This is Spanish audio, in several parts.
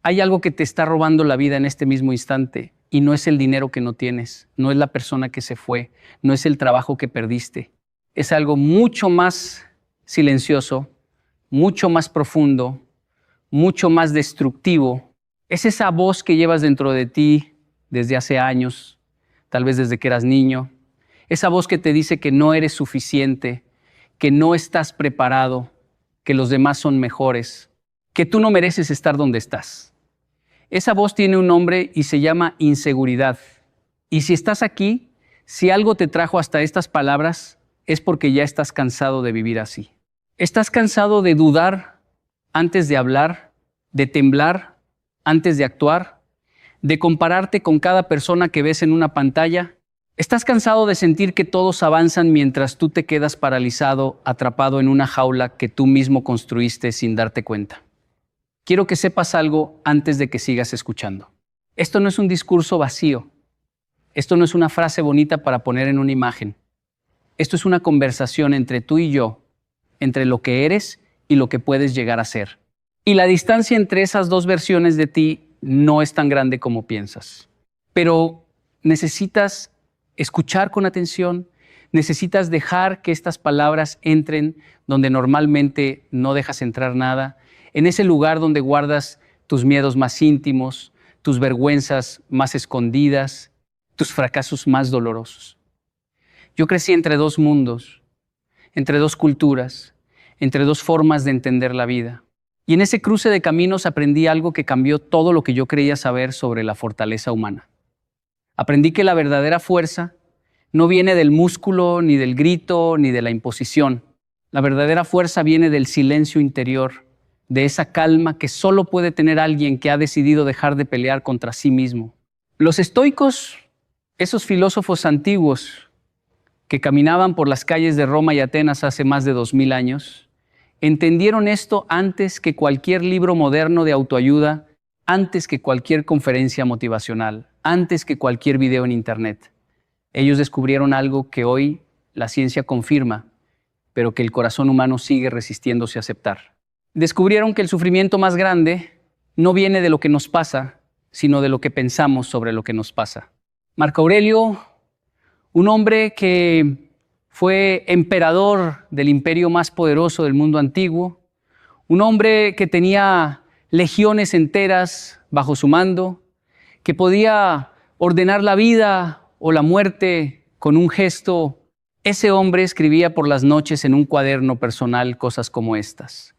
Hay algo que te está robando la vida en este mismo instante y no es el dinero que no tienes, no es la persona que se fue, no es el trabajo que perdiste. Es algo mucho más silencioso, mucho más profundo, mucho más destructivo. Es esa voz que llevas dentro de ti desde hace años, tal vez desde que eras niño. Esa voz que te dice que no eres suficiente, que no estás preparado, que los demás son mejores, que tú no mereces estar donde estás. Esa voz tiene un nombre y se llama inseguridad. Y si estás aquí, si algo te trajo hasta estas palabras, es porque ya estás cansado de vivir así. Estás cansado de dudar antes de hablar, de temblar antes de actuar, de compararte con cada persona que ves en una pantalla. Estás cansado de sentir que todos avanzan mientras tú te quedas paralizado, atrapado en una jaula que tú mismo construiste sin darte cuenta. Quiero que sepas algo antes de que sigas escuchando. Esto no es un discurso vacío. Esto no es una frase bonita para poner en una imagen. Esto es una conversación entre tú y yo, entre lo que eres y lo que puedes llegar a ser. Y la distancia entre esas dos versiones de ti no es tan grande como piensas. Pero necesitas escuchar con atención, necesitas dejar que estas palabras entren donde normalmente no dejas entrar nada, en ese lugar donde guardas tus miedos más íntimos, tus vergüenzas más escondidas, tus fracasos más dolorosos. Yo crecí entre dos mundos, entre dos culturas, entre dos formas de entender la vida. Y en ese cruce de caminos aprendí algo que cambió todo lo que yo creía saber sobre la fortaleza humana. Aprendí que la verdadera fuerza no viene del músculo, ni del grito, ni de la imposición. La verdadera fuerza viene del silencio interior, de esa calma que solo puede tener alguien que ha decidido dejar de pelear contra sí mismo. Los estoicos, esos filósofos antiguos que caminaban por las calles de Roma y Atenas hace más de 2000 años, entendieron esto antes que cualquier libro moderno de autoayuda, antes que cualquier conferencia motivacional, antes que cualquier video en internet. Ellos descubrieron algo que hoy la ciencia confirma, pero que el corazón humano sigue resistiéndose a aceptar. Descubrieron que el sufrimiento más grande no viene de lo que nos pasa, sino de lo que pensamos sobre lo que nos pasa. Marco Aurelio, un hombre que fue emperador del imperio más poderoso del mundo antiguo, un hombre que tenía legiones enteras bajo su mando, que podía ordenar la vida o la muerte con un gesto. Ese hombre escribía por las noches en un cuaderno personal cosas como estas: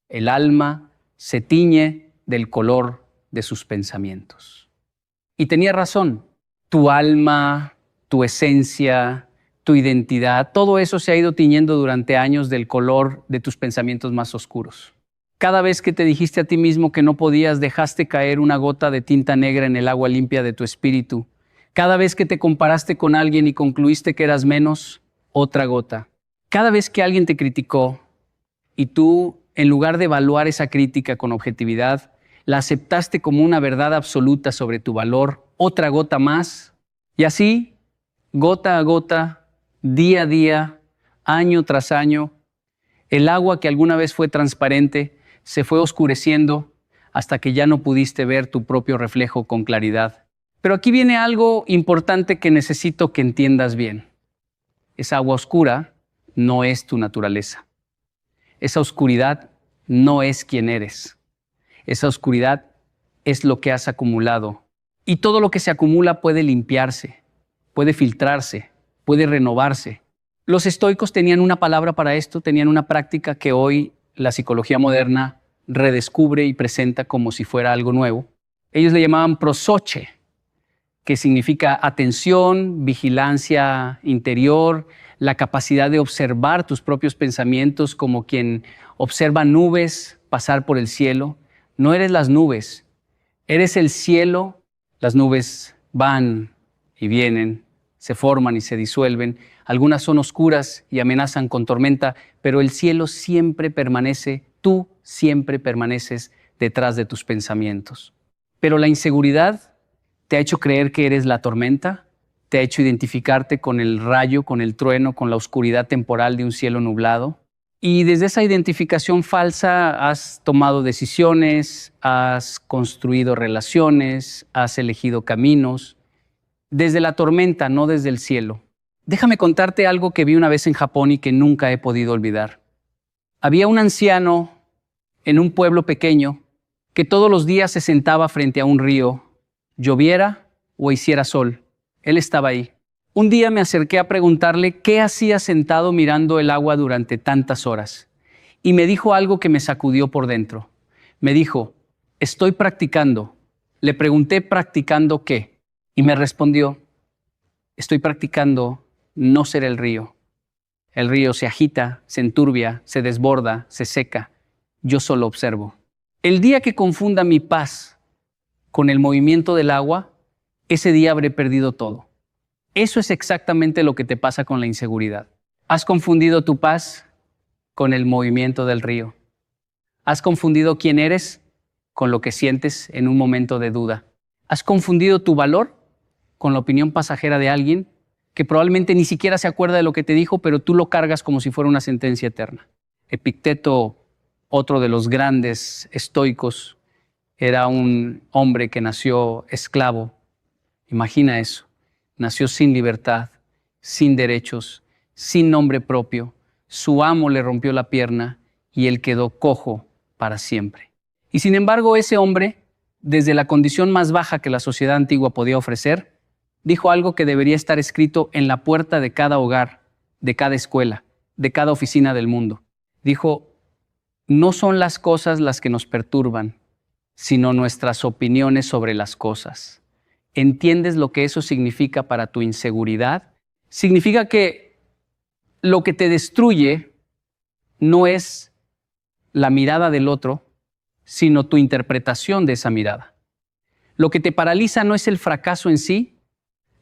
el alma se tiñe del color de sus pensamientos. Y tenía razón. Tu alma, tu esencia, tu identidad, todo eso se ha ido tiñendo durante años del color de tus pensamientos más oscuros. Cada vez que te dijiste a ti mismo que no podías, dejaste caer una gota de tinta negra en el agua limpia de tu espíritu. Cada vez que te comparaste con alguien y concluiste que eras menos, otra gota. Cada vez que alguien te criticó y tú, en lugar de evaluar esa crítica con objetividad, la aceptaste como una verdad absoluta sobre tu valor, otra gota más. Y así, gota a gota, día a día, año tras año, el agua que alguna vez fue transparente se fue oscureciendo hasta que ya no pudiste ver tu propio reflejo con claridad. Pero aquí viene algo importante que necesito que entiendas bien. Esa agua oscura no es tu naturaleza. Esa oscuridad no es quien eres. Esa oscuridad es lo que has acumulado. Y todo lo que se acumula puede limpiarse, puede filtrarse, puede renovarse. Los estoicos tenían una palabra para esto, tenían una práctica que hoy la psicología moderna redescubre y presenta como si fuera algo nuevo. Ellos le llamaban prosoche, que significa atención, vigilancia interior, la capacidad de observar tus propios pensamientos como quien observa nubes pasar por el cielo. No eres las nubes, eres el cielo. Las nubes van y vienen, se forman y se disuelven. Algunas son oscuras y amenazan con tormenta, pero el cielo siempre permanece, tú siempre permaneces detrás de tus pensamientos. Pero la inseguridad te ha hecho creer que eres la tormenta, te ha hecho identificarte con el rayo, con el trueno, con la oscuridad temporal de un cielo nublado. Y desde esa identificación falsa has tomado decisiones, has construido relaciones, has elegido caminos, desde la tormenta, no desde el cielo. Déjame contarte algo que vi una vez en Japón y que nunca he podido olvidar. Había un anciano en un pueblo pequeño que todos los días se sentaba frente a un río, lloviera o hiciera sol. Él estaba ahí. Un día me acerqué a preguntarle qué hacía sentado mirando el agua durante tantas horas. Y me dijo algo que me sacudió por dentro. Me dijo, estoy practicando. Le pregunté, ¿practicando qué? Y me respondió, estoy practicando no ser el río. El río se agita, se enturbia, se desborda, se seca. Yo solo observo. El día que confunda mi paz con el movimiento del agua, ese día habré perdido todo. Eso es exactamente lo que te pasa con la inseguridad. Has confundido tu paz con el movimiento del río. Has confundido quién eres con lo que sientes en un momento de duda. Has confundido tu valor con la opinión pasajera de alguien que probablemente ni siquiera se acuerda de lo que te dijo, pero tú lo cargas como si fuera una sentencia eterna. Epicteto, otro de los grandes estoicos, era un hombre que nació esclavo. Imagina eso. Nació sin libertad, sin derechos, sin nombre propio. Su amo le rompió la pierna y él quedó cojo para siempre. Y sin embargo, ese hombre, desde la condición más baja que la sociedad antigua podía ofrecer, dijo algo que debería estar escrito en la puerta de cada hogar, de cada escuela, de cada oficina del mundo. Dijo, no son las cosas las que nos perturban, sino nuestras opiniones sobre las cosas. ¿Entiendes lo que eso significa para tu inseguridad? Significa que lo que te destruye no es la mirada del otro, sino tu interpretación de esa mirada. Lo que te paraliza no es el fracaso en sí,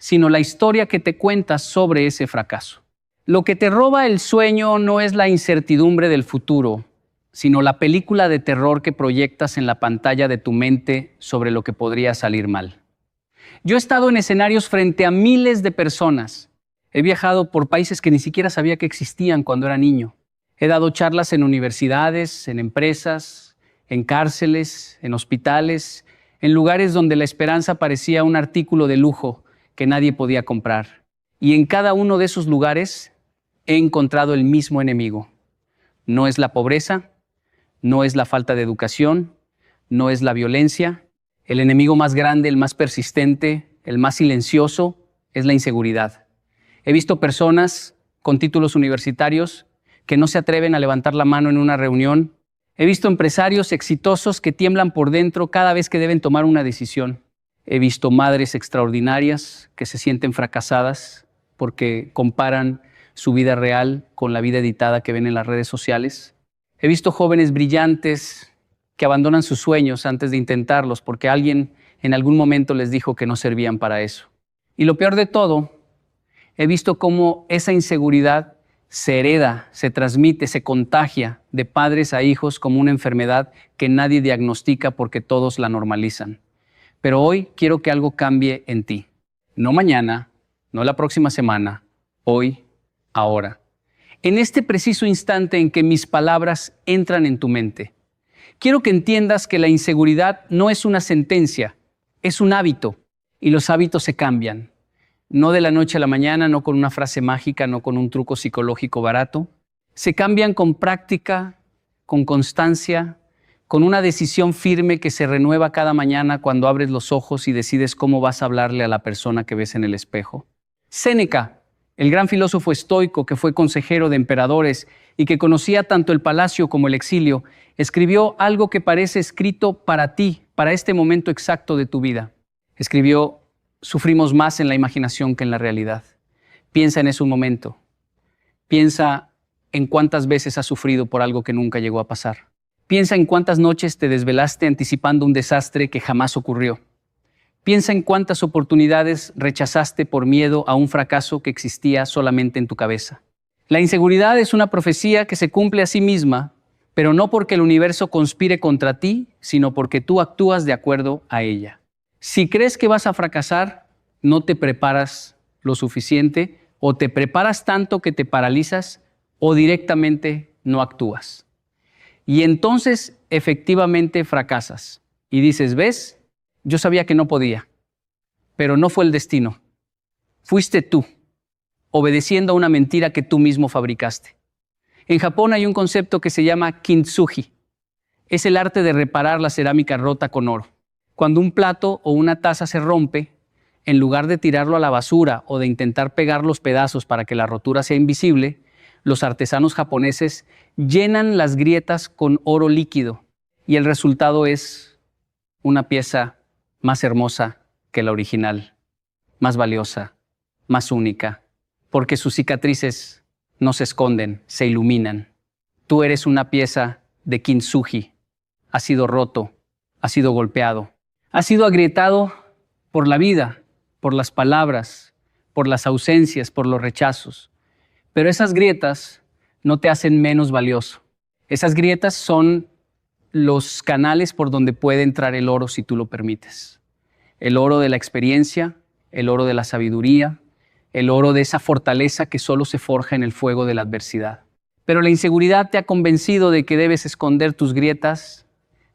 sino la historia que te cuentas sobre ese fracaso. Lo que te roba el sueño no es la incertidumbre del futuro, sino la película de terror que proyectas en la pantalla de tu mente sobre lo que podría salir mal. Yo he estado en escenarios frente a miles de personas. He viajado por países que ni siquiera sabía que existían cuando era niño. He dado charlas en universidades, en empresas, en cárceles, en hospitales, en lugares donde la esperanza parecía un artículo de lujo que nadie podía comprar. Y en cada uno de esos lugares he encontrado el mismo enemigo. No es la pobreza, no es la falta de educación, no es la violencia. El enemigo más grande, el más persistente, el más silencioso, es la inseguridad. He visto personas con títulos universitarios que no se atreven a levantar la mano en una reunión. He visto empresarios exitosos que tiemblan por dentro cada vez que deben tomar una decisión. He visto madres extraordinarias que se sienten fracasadas porque comparan su vida real con la vida editada que ven en las redes sociales. He visto jóvenes brillantes que abandonan sus sueños antes de intentarlos porque alguien en algún momento les dijo que no servían para eso. Y lo peor de todo, he visto cómo esa inseguridad se hereda, se transmite, se contagia de padres a hijos como una enfermedad que nadie diagnostica porque todos la normalizan. Pero hoy quiero que algo cambie en ti. No mañana, no la próxima semana, hoy, ahora. En este preciso instante en que mis palabras entran en tu mente, quiero que entiendas que la inseguridad no es una sentencia, es un hábito, y los hábitos se cambian. No de la noche a la mañana, no con una frase mágica, no con un truco psicológico barato. Se cambian con práctica, con constancia, con una decisión firme que se renueva cada mañana cuando abres los ojos y decides cómo vas a hablarle a la persona que ves en el espejo. Séneca, el gran filósofo estoico que fue consejero de emperadores y que conocía tanto el palacio como el exilio, escribió algo que parece escrito para ti, para este momento exacto de tu vida. Escribió, sufrimos más en la imaginación que en la realidad. Piensa en eso un momento. Piensa en cuántas veces has sufrido por algo que nunca llegó a pasar. Piensa en cuántas noches te desvelaste anticipando un desastre que jamás ocurrió. Piensa en cuántas oportunidades rechazaste por miedo a un fracaso que existía solamente en tu cabeza. La inseguridad es una profecía que se cumple a sí misma, pero no porque el universo conspire contra ti, sino porque tú actúas de acuerdo a ella. Si crees que vas a fracasar, no te preparas lo suficiente, o te preparas tanto que te paralizas, o directamente no actúas. Y entonces efectivamente fracasas. Y dices, ¿ves? Yo sabía que no podía, pero no fue el destino. Fuiste tú, obedeciendo a una mentira que tú mismo fabricaste. En Japón hay un concepto que se llama kintsugi. Es el arte de reparar la cerámica rota con oro. Cuando un plato o una taza se rompe, en lugar de tirarlo a la basura o de intentar pegar los pedazos para que la rotura sea invisible, los artesanos japoneses llenan las grietas con oro líquido y el resultado es una pieza más hermosa que la original, más valiosa, más única, porque sus cicatrices no se esconden, se iluminan. Tú eres una pieza de kintsugi. Has sido roto, has sido golpeado, has sido agrietado por la vida, por las palabras, por las ausencias, por los rechazos. Pero esas grietas no te hacen menos valioso. Esas grietas son los canales por donde puede entrar el oro si tú lo permites. El oro de la experiencia, el oro de la sabiduría, el oro de esa fortaleza que solo se forja en el fuego de la adversidad. Pero la inseguridad te ha convencido de que debes esconder tus grietas,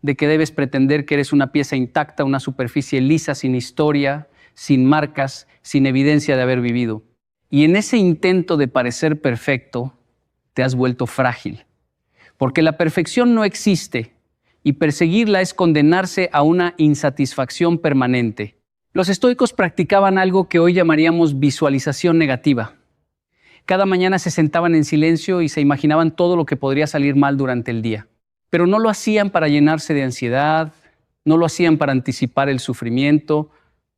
de que debes pretender que eres una pieza intacta, una superficie lisa, sin historia, sin marcas, sin evidencia de haber vivido. Y en ese intento de parecer perfecto, te has vuelto frágil. Porque la perfección no existe y perseguirla es condenarse a una insatisfacción permanente. Los estoicos practicaban algo que hoy llamaríamos visualización negativa. Cada mañana se sentaban en silencio y se imaginaban todo lo que podría salir mal durante el día. Pero no lo hacían para llenarse de ansiedad, no lo hacían para anticipar el sufrimiento,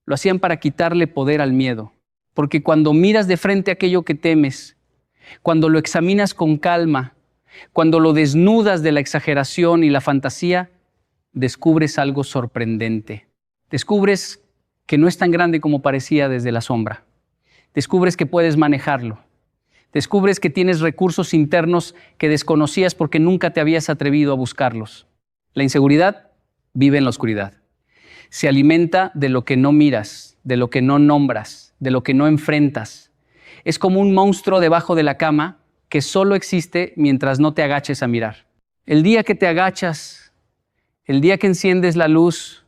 lo hacían para quitarle poder al miedo. Porque cuando miras de frente aquello que temes, cuando lo examinas con calma, cuando lo desnudas de la exageración y la fantasía, descubres algo sorprendente. Descubres que no es tan grande como parecía desde la sombra. Descubres que puedes manejarlo. Descubres que tienes recursos internos que desconocías porque nunca te habías atrevido a buscarlos. La inseguridad vive en la oscuridad. Se alimenta de lo que no miras, de lo que no nombras, de lo que no enfrentas. Es como un monstruo debajo de la cama que solo existe mientras no te agaches a mirar. El día que te agachas, el día que enciendes la luz,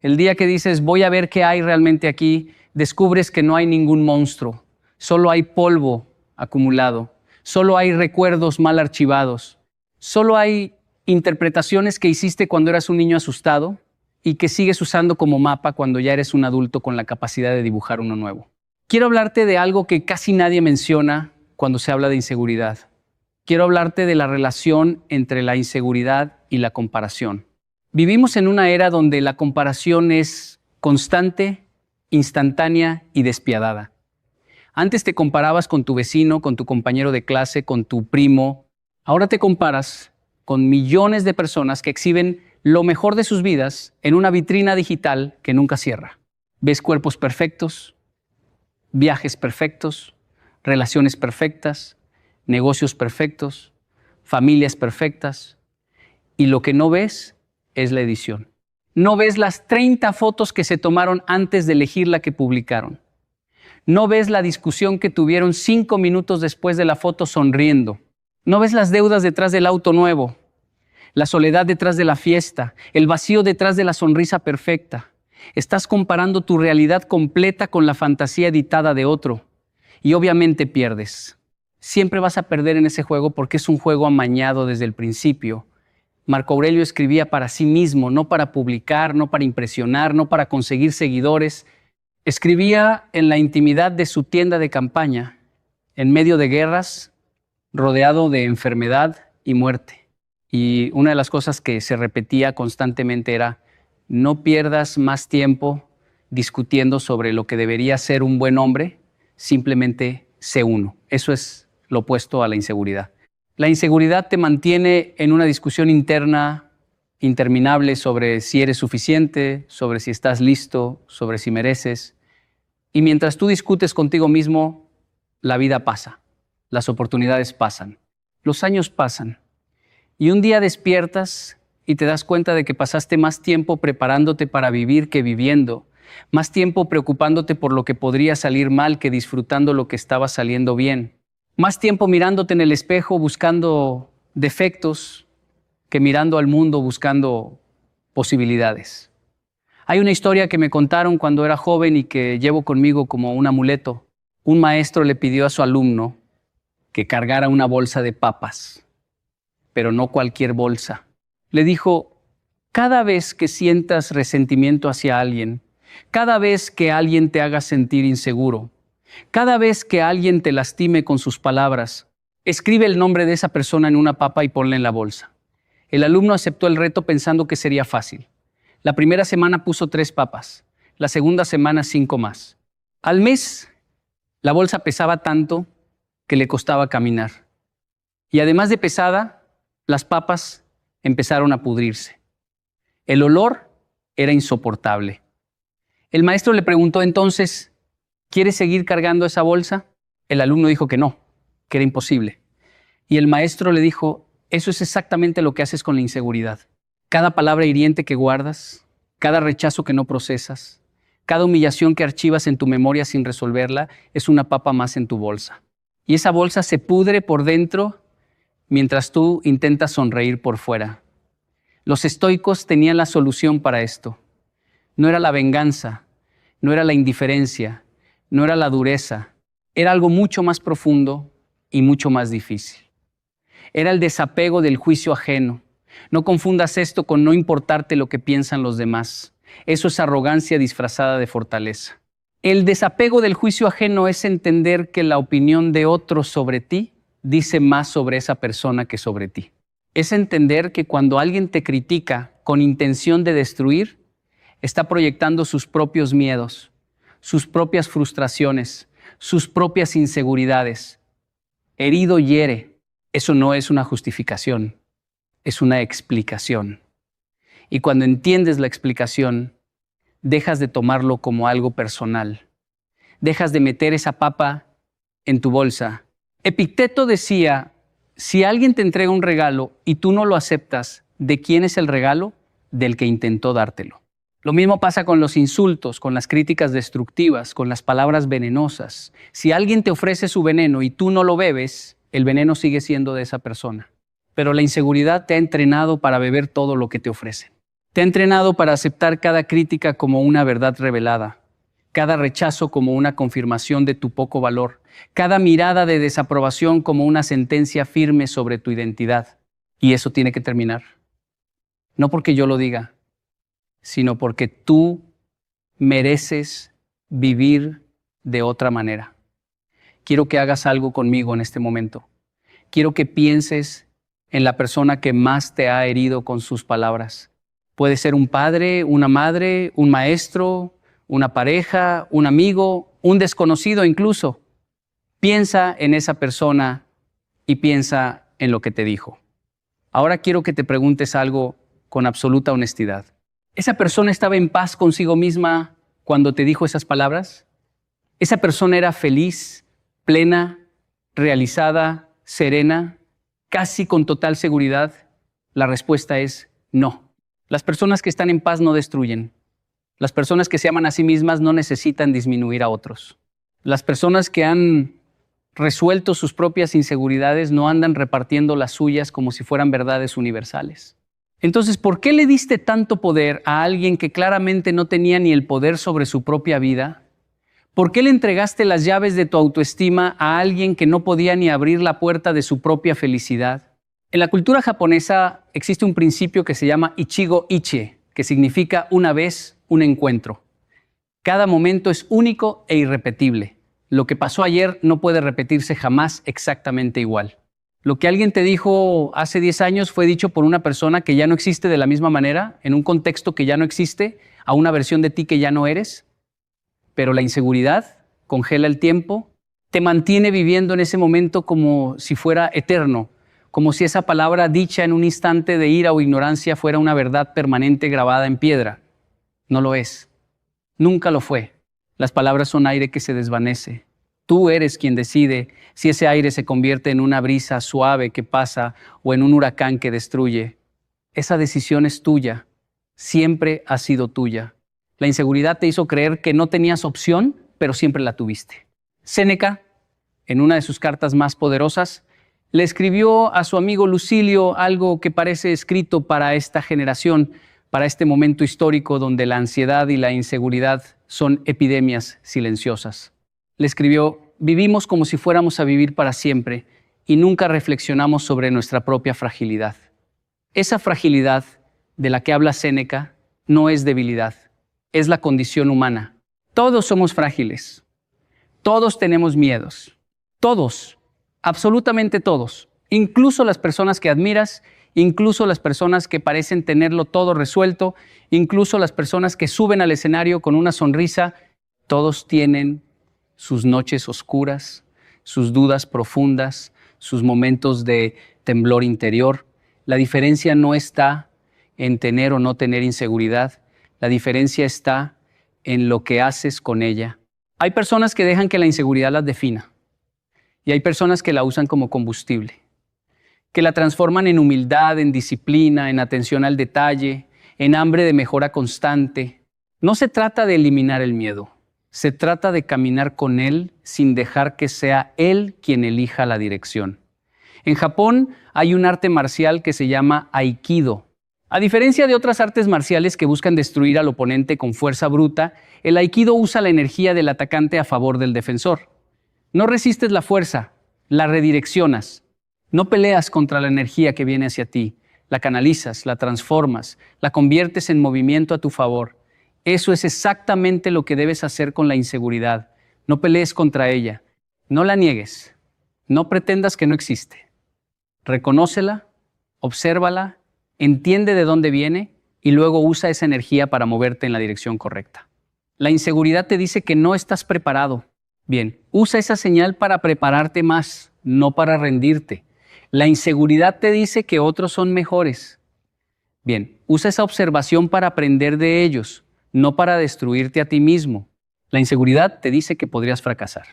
el día que dices voy a ver qué hay realmente aquí, descubres que no hay ningún monstruo, solo hay polvo acumulado, solo hay recuerdos mal archivados, solo hay interpretaciones que hiciste cuando eras un niño asustado y que sigues usando como mapa cuando ya eres un adulto con la capacidad de dibujar uno nuevo. Quiero hablarte de algo que casi nadie menciona cuando se habla de inseguridad. Quiero hablarte de la relación entre la inseguridad y la comparación. Vivimos en una era donde la comparación es constante, instantánea y despiadada. Antes te comparabas con tu vecino, con tu compañero de clase, con tu primo. Ahora te comparas con millones de personas que exhiben lo mejor de sus vidas en una vitrina digital que nunca cierra. Ves cuerpos perfectos, viajes perfectos, relaciones perfectas, negocios perfectos, familias perfectas. Y lo que no ves es la edición. No ves las 30 fotos que se tomaron antes de elegir la que publicaron. No ves la discusión que tuvieron 5 minutos después de la foto sonriendo. No ves las deudas detrás del auto nuevo, la soledad detrás de la fiesta, el vacío detrás de la sonrisa perfecta. Estás comparando tu realidad completa con la fantasía editada de otro y obviamente pierdes. Siempre vas a perder en ese juego porque es un juego amañado desde el principio. Marco Aurelio escribía para sí mismo, no para publicar, no para impresionar, no para conseguir seguidores. Escribía en la intimidad de su tienda de campaña, en medio de guerras, rodeado de enfermedad y muerte. Y una de las cosas que se repetía constantemente era: no pierdas más tiempo discutiendo sobre lo que debería ser un buen hombre, simplemente sé uno. Eso es lo opuesto a la inseguridad. La inseguridad te mantiene en una discusión interna interminable sobre si eres suficiente, sobre si estás listo, sobre si mereces. Y mientras tú discutes contigo mismo, la vida pasa, las oportunidades pasan, los años pasan. Y un día despiertas y te das cuenta de que pasaste más tiempo preparándote para vivir que viviendo, más tiempo preocupándote por lo que podría salir mal que disfrutando lo que estaba saliendo bien, más tiempo mirándote en el espejo buscando defectos que mirando al mundo buscando posibilidades. Hay una historia que me contaron cuando era joven y que llevo conmigo como un amuleto. Un maestro le pidió a su alumno que cargara una bolsa de papas, pero no cualquier bolsa. Le dijo: cada vez que sientas resentimiento hacia alguien, cada vez que alguien te haga sentir inseguro, cada vez que alguien te lastime con sus palabras, escribe el nombre de esa persona en una papa y ponla en la bolsa. El alumno aceptó el reto pensando que sería fácil. La primera semana puso 3 papas, la segunda semana 5 más. Al mes, la bolsa pesaba tanto que le costaba caminar. Y además de pesada, las papas empezaron a pudrirse. El olor era insoportable. El maestro le preguntó entonces: ¿quieres seguir cargando esa bolsa? El alumno dijo que no, que era imposible. Y el maestro le dijo: eso es exactamente lo que haces con la inseguridad. Cada palabra hiriente que guardas, cada rechazo que no procesas, cada humillación que archivas en tu memoria sin resolverla, es una papa más en tu bolsa. Y esa bolsa se pudre por dentro mientras tú intentas sonreír por fuera. Los estoicos tenían la solución para esto. No era la venganza, no era la indiferencia, no era la dureza. Era algo mucho más profundo y mucho más difícil. Era el desapego del juicio ajeno. No confundas esto con no importarte lo que piensan los demás. Eso es arrogancia disfrazada de fortaleza. El desapego del juicio ajeno es entender que la opinión de otros sobre ti dice más sobre esa persona que sobre ti. Es entender que cuando alguien te critica con intención de destruir, está proyectando sus propios miedos, sus propias frustraciones, sus propias inseguridades. Herido hiere. Eso no es una justificación, es una explicación. Y cuando entiendes la explicación, dejas de tomarlo como algo personal. Dejas de meter esa papa en tu bolsa. Epicteto decía: si alguien te entrega un regalo y tú no lo aceptas, ¿de quién es el regalo? Del que intentó dártelo. Lo mismo pasa con los insultos, con las críticas destructivas, con las palabras venenosas. Si alguien te ofrece su veneno y tú no lo bebes, el veneno sigue siendo de esa persona. Pero la inseguridad te ha entrenado para beber todo lo que te ofrecen. Te ha entrenado para aceptar cada crítica como una verdad revelada, cada rechazo como una confirmación de tu poco valor, cada mirada de desaprobación como una sentencia firme sobre tu identidad. Y eso tiene que terminar. No porque yo lo diga, sino porque tú mereces vivir de otra manera. Quiero que hagas algo conmigo en este momento. Quiero que pienses en la persona que más te ha herido con sus palabras. Puede ser un padre, una madre, un maestro, una pareja, un amigo, un desconocido incluso. Piensa en esa persona y piensa en lo que te dijo. Ahora quiero que te preguntes algo con absoluta honestidad. ¿Esa persona estaba en paz consigo misma cuando te dijo esas palabras? ¿Esa persona era feliz, plena, realizada, serena, casi con total seguridad? La respuesta es no. Las personas que están en paz no destruyen. Las personas que se aman a sí mismas no necesitan disminuir a otros. Las personas que han resuelto sus propias inseguridades no andan repartiendo las suyas como si fueran verdades universales. Entonces, ¿por qué le diste tanto poder a alguien que claramente no tenía ni el poder sobre su propia vida? ¿Por qué le entregaste las llaves de tu autoestima a alguien que no podía ni abrir la puerta de su propia felicidad? En la cultura japonesa existe un principio que se llama Ichigo Ichie, que significa una vez, un encuentro. Cada momento es único e irrepetible. Lo que pasó ayer no puede repetirse jamás exactamente igual. Lo que alguien te dijo hace 10 años fue dicho por una persona que ya no existe de la misma manera, en un contexto que ya no existe, a una versión de ti que ya no eres. Pero la inseguridad congela el tiempo, te mantiene viviendo en ese momento como si fuera eterno, como si esa palabra dicha en un instante de ira o ignorancia fuera una verdad permanente grabada en piedra. No lo es. Nunca lo fue. Las palabras son aire que se desvanece. Tú eres quien decide si ese aire se convierte en una brisa suave que pasa o en un huracán que destruye. Esa decisión es tuya. Siempre ha sido tuya. La inseguridad te hizo creer que no tenías opción, pero siempre la tuviste. Séneca, en una de sus cartas más poderosas, Le escribió a su amigo Lucilio algo que parece escrito para esta generación, para este momento histórico donde la ansiedad y la inseguridad son epidemias silenciosas. Le escribió: vivimos como si fuéramos a vivir para siempre y nunca reflexionamos sobre nuestra propia fragilidad. Esa fragilidad de la que habla Séneca no es debilidad, es la condición humana. Todos somos frágiles, todos tenemos miedos, todos, absolutamente todos, incluso las personas que admiras, incluso las personas que parecen tenerlo todo resuelto, incluso las personas que suben al escenario con una sonrisa, todos tienen sus noches oscuras, sus dudas profundas, sus momentos de temblor interior. La diferencia no está en tener o no tener inseguridad, la diferencia está en lo que haces con ella. Hay personas que dejan que la inseguridad las defina y hay personas que la usan como combustible, que la transforman en humildad, en disciplina, en atención al detalle, en hambre de mejora constante. No se trata de eliminar el miedo, se trata de caminar con él sin dejar que sea él quien elija la dirección. En Japón hay un arte marcial que se llama Aikido. A diferencia de otras artes marciales que buscan destruir al oponente con fuerza bruta, el Aikido usa la energía del atacante a favor del defensor. No resistes la fuerza, la redireccionas. No peleas contra la energía que viene hacia ti, la canalizas, la transformas, la conviertes en movimiento a tu favor. Eso es exactamente lo que debes hacer con la inseguridad. No pelees contra ella, no la niegues, no pretendas que no existe. Reconócela, obsérvala, entiende de dónde viene y luego usa esa energía para moverte en la dirección correcta. La inseguridad te dice que no estás preparado. Bien, usa esa señal para prepararte más, no para rendirte. La inseguridad te dice que otros son mejores. Bien, usa esa observación para aprender de ellos, no para destruirte a ti mismo. La inseguridad te dice que podrías fracasar.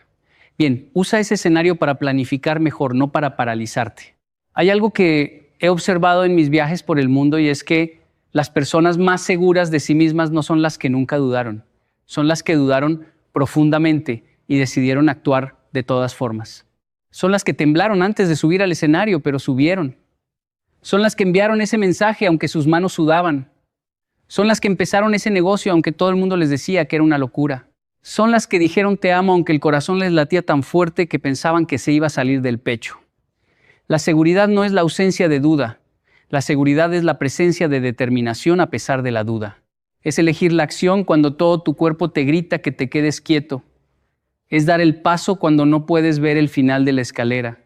Bien, usa ese escenario para planificar mejor, no para paralizarte. Hay algo que he observado en mis viajes por el mundo y es que las personas más seguras de sí mismas no son las que nunca dudaron, son las que dudaron profundamente y decidieron actuar de todas formas. Son las que temblaron antes de subir al escenario, pero subieron. Son las que enviaron ese mensaje aunque sus manos sudaban. Son las que empezaron ese negocio aunque todo el mundo les decía que era una locura. Son las que dijeron te amo aunque el corazón les latía tan fuerte que pensaban que se iba a salir del pecho. La seguridad no es la ausencia de duda. La seguridad es la presencia de determinación a pesar de la duda. Es elegir la acción cuando todo tu cuerpo te grita que te quedes quieto. Es dar el paso cuando no puedes ver el final de la escalera.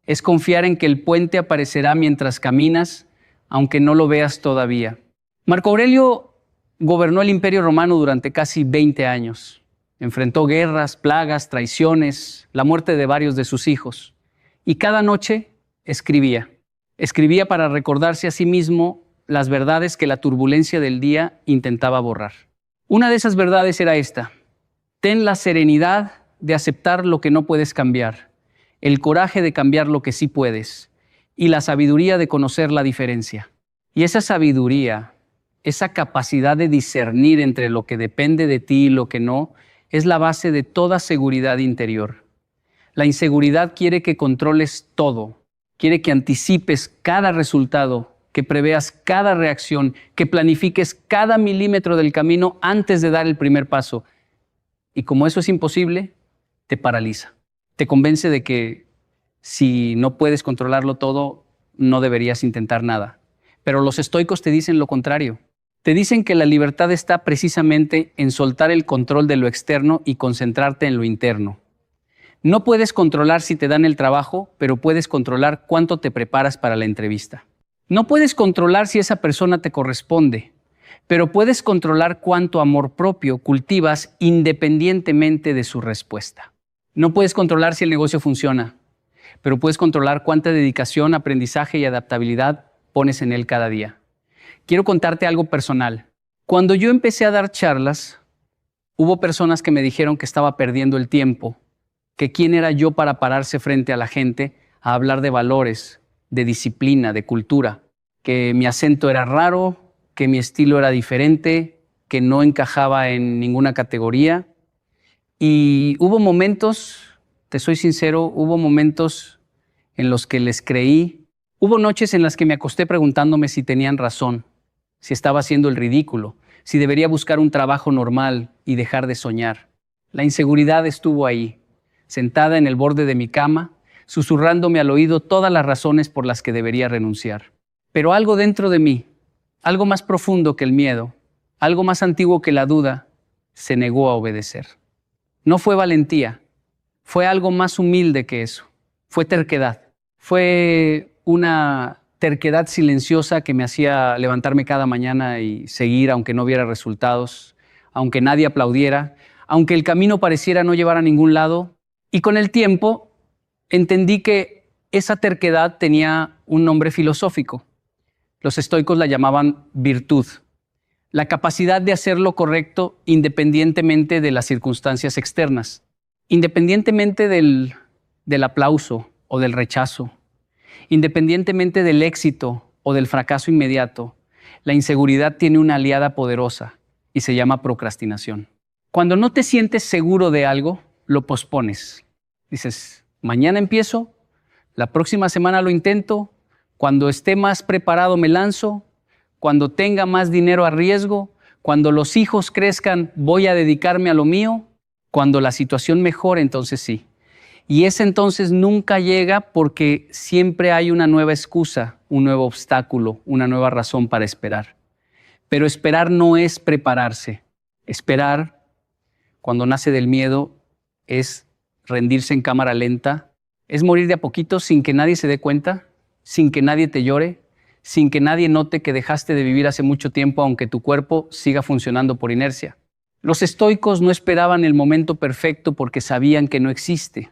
Es confiar en que el puente aparecerá mientras caminas, aunque no lo veas todavía. Marco Aurelio gobernó el Imperio Romano durante casi 20 años. Enfrentó guerras, plagas, traiciones, la muerte de varios de sus hijos. Y cada noche escribía. Escribía para recordarse a sí mismo las verdades que la turbulencia del día intentaba borrar. Una de esas verdades era esta: ten la serenidad de aceptar lo que no puedes cambiar, el coraje de cambiar lo que sí puedes y la sabiduría de conocer la diferencia. Y esa sabiduría, esa capacidad de discernir entre lo que depende de ti y lo que no, es la base de toda seguridad interior. La inseguridad quiere que controles todo, quiere que anticipes cada resultado, que preveas cada reacción, que planifiques cada milímetro del camino antes de dar el primer paso. Y como eso es imposible, te paraliza. Te convence de que si no puedes controlarlo todo, no deberías intentar nada. Pero los estoicos te dicen lo contrario. Te dicen que la libertad está precisamente en soltar el control de lo externo y concentrarte en lo interno. No puedes controlar si te dan el trabajo, pero puedes controlar cuánto te preparas para la entrevista. No puedes controlar si esa persona te corresponde, pero puedes controlar cuánto amor propio cultivas independientemente de su respuesta. No puedes controlar si el negocio funciona, pero puedes controlar cuánta dedicación, aprendizaje y adaptabilidad pones en él cada día. Quiero contarte algo personal. Cuando yo empecé a dar charlas, hubo personas que me dijeron que estaba perdiendo el tiempo, que quién era yo para pararse frente a la gente a hablar de valores, de disciplina, de cultura, que mi acento era raro, que mi estilo era diferente, que no encajaba en ninguna categoría. Y hubo momentos, te soy sincero, hubo momentos en los que les creí. Hubo noches en las que me acosté preguntándome si tenían razón, si estaba haciendo el ridículo, si debería buscar un trabajo normal y dejar de soñar. La inseguridad estuvo ahí, sentada en el borde de mi cama, susurrándome al oído todas las razones por las que debería renunciar. Pero algo dentro de mí, algo más profundo que el miedo, algo más antiguo que la duda, se negó a obedecer. No fue valentía, fue algo más humilde que eso. Fue terquedad. Fue una terquedad silenciosa que me hacía levantarme cada mañana y seguir aunque no viera resultados, aunque nadie aplaudiera, aunque el camino pareciera no llevar a ningún lado. Y con el tiempo entendí que esa terquedad tenía un nombre filosófico. Los estoicos la llamaban virtud. La capacidad de hacer lo correcto independientemente de las circunstancias externas, independientemente del aplauso o del rechazo, independientemente del éxito o del fracaso inmediato. La inseguridad tiene una aliada poderosa y se llama procrastinación. Cuando no te sientes seguro de algo, lo pospones. Dices, mañana empiezo, la próxima semana lo intento, cuando esté más preparado me lanzo, cuando tenga más dinero a riesgo, cuando los hijos crezcan voy a dedicarme a lo mío, cuando la situación mejore, entonces sí. Y ese entonces nunca llega porque siempre hay una nueva excusa, un nuevo obstáculo, una nueva razón para esperar. Pero esperar no es prepararse. Esperar, cuando nace del miedo, es rendirse en cámara lenta, es morir de a poquito sin que nadie se dé cuenta, sin que nadie te llore, sin que nadie note que dejaste de vivir hace mucho tiempo, aunque tu cuerpo siga funcionando por inercia. Los estoicos no esperaban el momento perfecto porque sabían que no existe.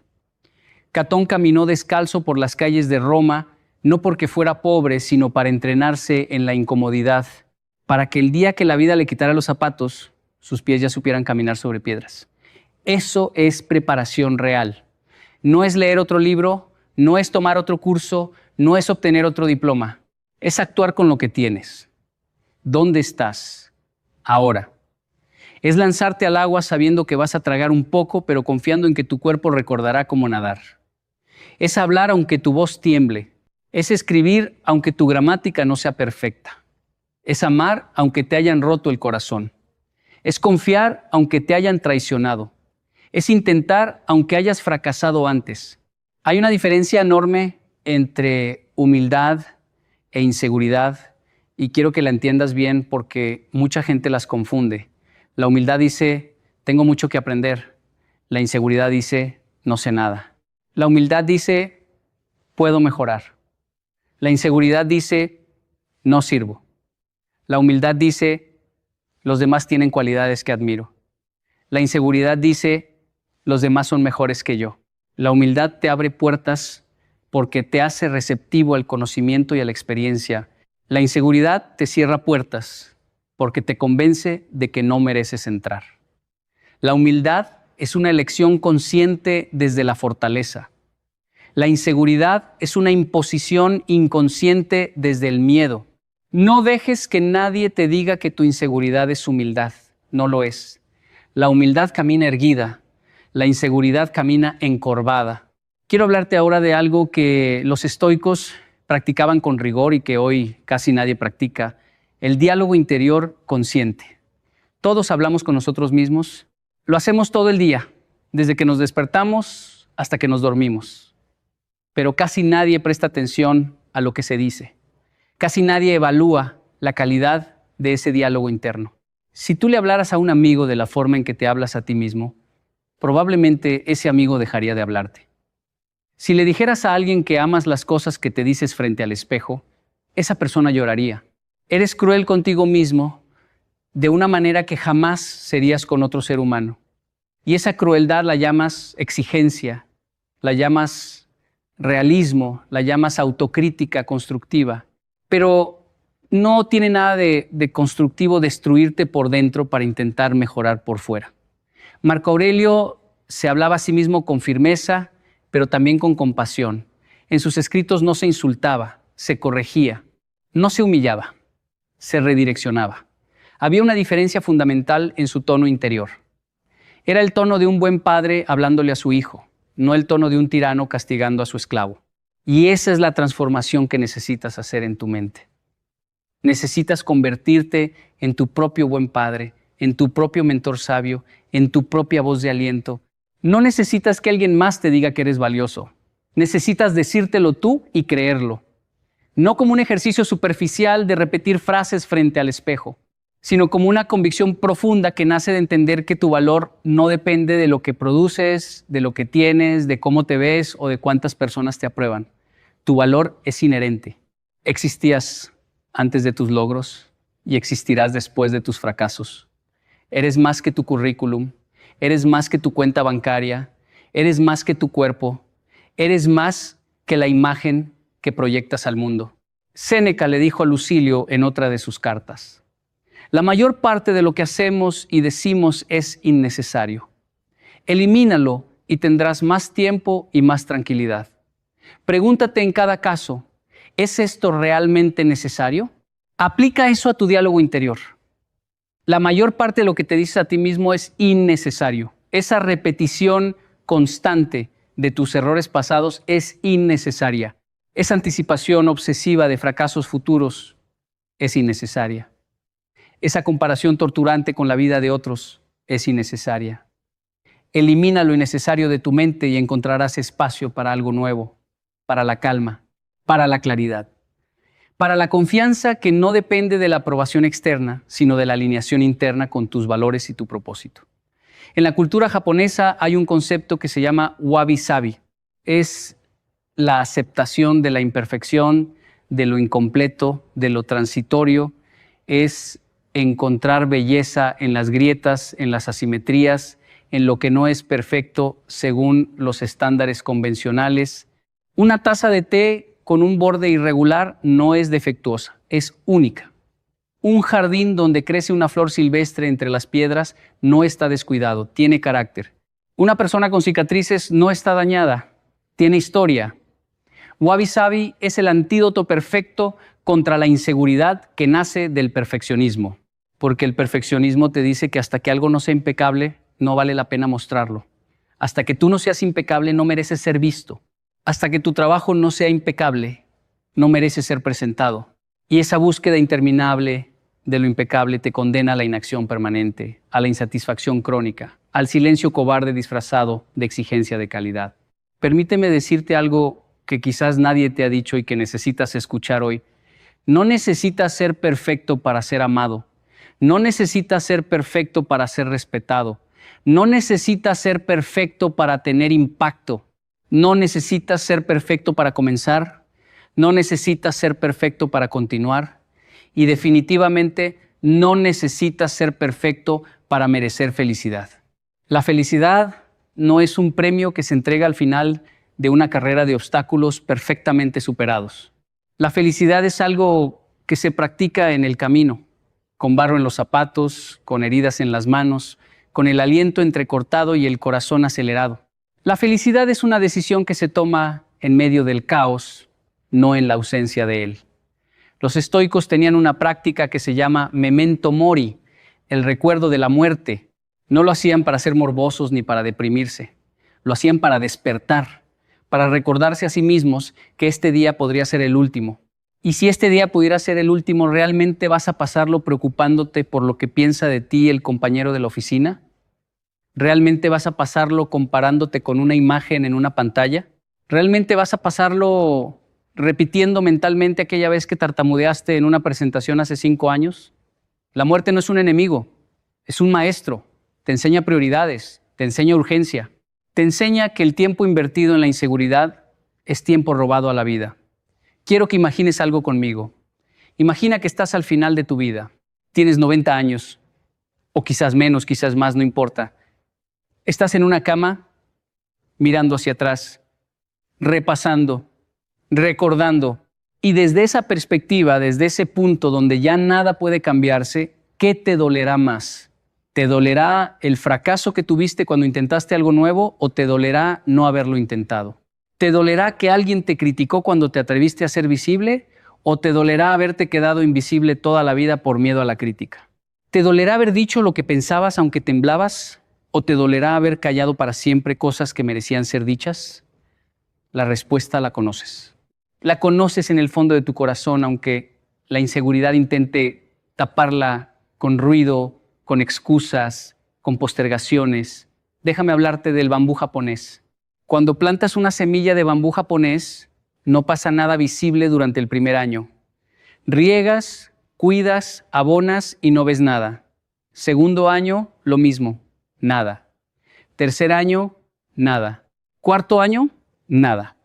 Catón caminó descalzo por las calles de Roma, no porque fuera pobre, sino para entrenarse en la incomodidad, para que el día que la vida le quitara los zapatos, sus pies ya supieran caminar sobre piedras. Eso es preparación real. No es leer otro libro, no es tomar otro curso, no es obtener otro diploma. Es actuar con lo que tienes. ¿Dónde estás? Ahora. Es lanzarte al agua sabiendo que vas a tragar un poco, pero confiando en que tu cuerpo recordará cómo nadar. Es hablar aunque tu voz tiemble. Es escribir aunque tu gramática no sea perfecta. Es amar aunque te hayan roto el corazón. Es confiar aunque te hayan traicionado. Es intentar aunque hayas fracasado antes. Hay una diferencia enorme entre humildad e inseguridad y quiero que la entiendas bien porque mucha gente las confunde. La humildad dice, tengo mucho que aprender. La inseguridad dice, no sé nada. La humildad dice, puedo mejorar. La inseguridad dice, no sirvo. La humildad dice, los demás tienen cualidades que admiro. La inseguridad dice, los demás son mejores que yo. La humildad te abre puertas porque te hace receptivo al conocimiento y a la experiencia. La inseguridad te cierra puertas porque te convence de que no mereces entrar. La humildad es una elección consciente desde la fortaleza. La inseguridad es una imposición inconsciente desde el miedo. No dejes que nadie te diga que tu inseguridad es humildad. No lo es. La humildad camina erguida. La inseguridad camina encorvada. Quiero hablarte ahora de algo que los estoicos practicaban con rigor y que hoy casi nadie practica. El diálogo interior consciente. Todos hablamos con nosotros mismos. Lo hacemos todo el día, desde que nos despertamos hasta que nos dormimos. Pero casi nadie presta atención a lo que se dice. Casi nadie evalúa la calidad de ese diálogo interno. Si tú le hablaras a un amigo de la forma en que te hablas a ti mismo, probablemente ese amigo dejaría de hablarte. Si le dijeras a alguien que amas las cosas que te dices frente al espejo, esa persona lloraría. Eres cruel contigo mismo de una manera que jamás serías con otro ser humano. Y esa crueldad la llamas exigencia, la llamas realismo, la llamas autocrítica constructiva. Pero no tiene nada de constructivo destruirte por dentro para intentar mejorar por fuera. Marco Aurelio se hablaba a sí mismo con firmeza, pero también con compasión. En sus escritos no se insultaba, se corregía, no se humillaba, se redireccionaba. Había una diferencia fundamental en su tono interior. Era el tono de un buen padre hablándole a su hijo, no el tono de un tirano castigando a su esclavo. Y esa es la transformación que necesitas hacer en tu mente. Necesitas convertirte en tu propio buen padre, en tu propio mentor sabio, en tu propia voz de aliento. No necesitas que alguien más te diga que eres valioso. Necesitas decírtelo tú y creerlo. No como un ejercicio superficial de repetir frases frente al espejo, sino como una convicción profunda que nace de entender que tu valor no depende de lo que produces, de lo que tienes, de cómo te ves o de cuántas personas te aprueban. Tu valor es inherente. Existías antes de tus logros y existirás después de tus fracasos. Eres más que tu currículum, eres más que tu cuenta bancaria, eres más que tu cuerpo, eres más que la imagen que proyectas al mundo. Séneca le dijo a Lucilio en otra de sus cartas: la mayor parte de lo que hacemos y decimos es innecesario. Elimínalo y tendrás más tiempo y más tranquilidad. Pregúntate en cada caso, ¿es esto realmente necesario? Aplica eso a tu diálogo interior. La mayor parte de lo que te dices a ti mismo es innecesario. Esa repetición constante de tus errores pasados es innecesaria. Esa anticipación obsesiva de fracasos futuros es innecesaria. Esa comparación torturante con la vida de otros es innecesaria. Elimina lo innecesario de tu mente y encontrarás espacio para algo nuevo, para la calma, para la claridad, para la confianza que no depende de la aprobación externa, sino de la alineación interna con tus valores y tu propósito. En la cultura japonesa hay un concepto que se llama wabi-sabi. Es la aceptación de la imperfección, de lo incompleto, de lo transitorio. Es encontrar belleza en las grietas, en las asimetrías, en lo que no es perfecto según los estándares convencionales. Una taza de té con un borde irregular no es defectuosa, es única. Un jardín donde crece una flor silvestre entre las piedras no está descuidado, tiene carácter. Una persona con cicatrices no está dañada, tiene historia. Wabi-sabi es el antídoto perfecto contra la inseguridad que nace del perfeccionismo, porque el perfeccionismo te dice que hasta que algo no sea impecable, no vale la pena mostrarlo. Hasta que tú no seas impecable, no mereces ser visto. Hasta que tu trabajo no sea impecable, no mereces ser presentado. Y esa búsqueda interminable de lo impecable te condena a la inacción permanente, a la insatisfacción crónica, al silencio cobarde disfrazado de exigencia de calidad. Permíteme decirte algo que quizás nadie te ha dicho y que necesitas escuchar hoy. No necesitas ser perfecto para ser amado. No necesitas ser perfecto para ser respetado. No necesitas ser perfecto para tener impacto. No necesitas ser perfecto para comenzar. No necesitas ser perfecto para continuar. Y definitivamente no necesitas ser perfecto para merecer felicidad. La felicidad no es un premio que se entrega al final de una carrera de obstáculos perfectamente superados. La felicidad es algo que se practica en el camino, con barro en los zapatos, con heridas en las manos, con el aliento entrecortado y el corazón acelerado. La felicidad es una decisión que se toma en medio del caos, no en la ausencia de él. Los estoicos tenían una práctica que se llama memento mori, el recuerdo de la muerte. No lo hacían para ser morbosos ni para deprimirse. Lo hacían para despertar, para recordarse a sí mismos que este día podría ser el último. Y si este día pudiera ser el último, ¿realmente vas a pasarlo preocupándote por lo que piensa de ti el compañero de la oficina? ¿Realmente vas a pasarlo comparándote con una imagen en una pantalla? ¿Realmente vas a pasarlo repitiendo mentalmente aquella vez que tartamudeaste en una presentación hace 5 años? La muerte no es un enemigo, es un maestro. Te enseña prioridades, te enseña urgencia. Te enseña que el tiempo invertido en la inseguridad es tiempo robado a la vida. Quiero que imagines algo conmigo. Imagina que estás al final de tu vida. Tienes 90 años, o quizás menos, quizás más, no importa. Estás en una cama, mirando hacia atrás, repasando, recordando. Y desde esa perspectiva, desde ese punto donde ya nada puede cambiarse, ¿qué te dolerá más? ¿Te dolerá el fracaso que tuviste cuando intentaste algo nuevo o te dolerá no haberlo intentado? ¿Te dolerá que alguien te criticó cuando te atreviste a ser visible o te dolerá haberte quedado invisible toda la vida por miedo a la crítica? ¿Te dolerá haber dicho lo que pensabas aunque temblabas o te dolerá haber callado para siempre cosas que merecían ser dichas? La respuesta la conoces. La conoces en el fondo de tu corazón, aunque la inseguridad intente taparla con ruido, con excusas, con postergaciones. Déjame hablarte del bambú japonés. Cuando plantas una semilla de bambú japonés, no pasa nada visible durante el primer año. Riegas, cuidas, abonas y no ves nada. Segundo año, lo mismo, nada. Tercer año, nada. Cuarto año, nada.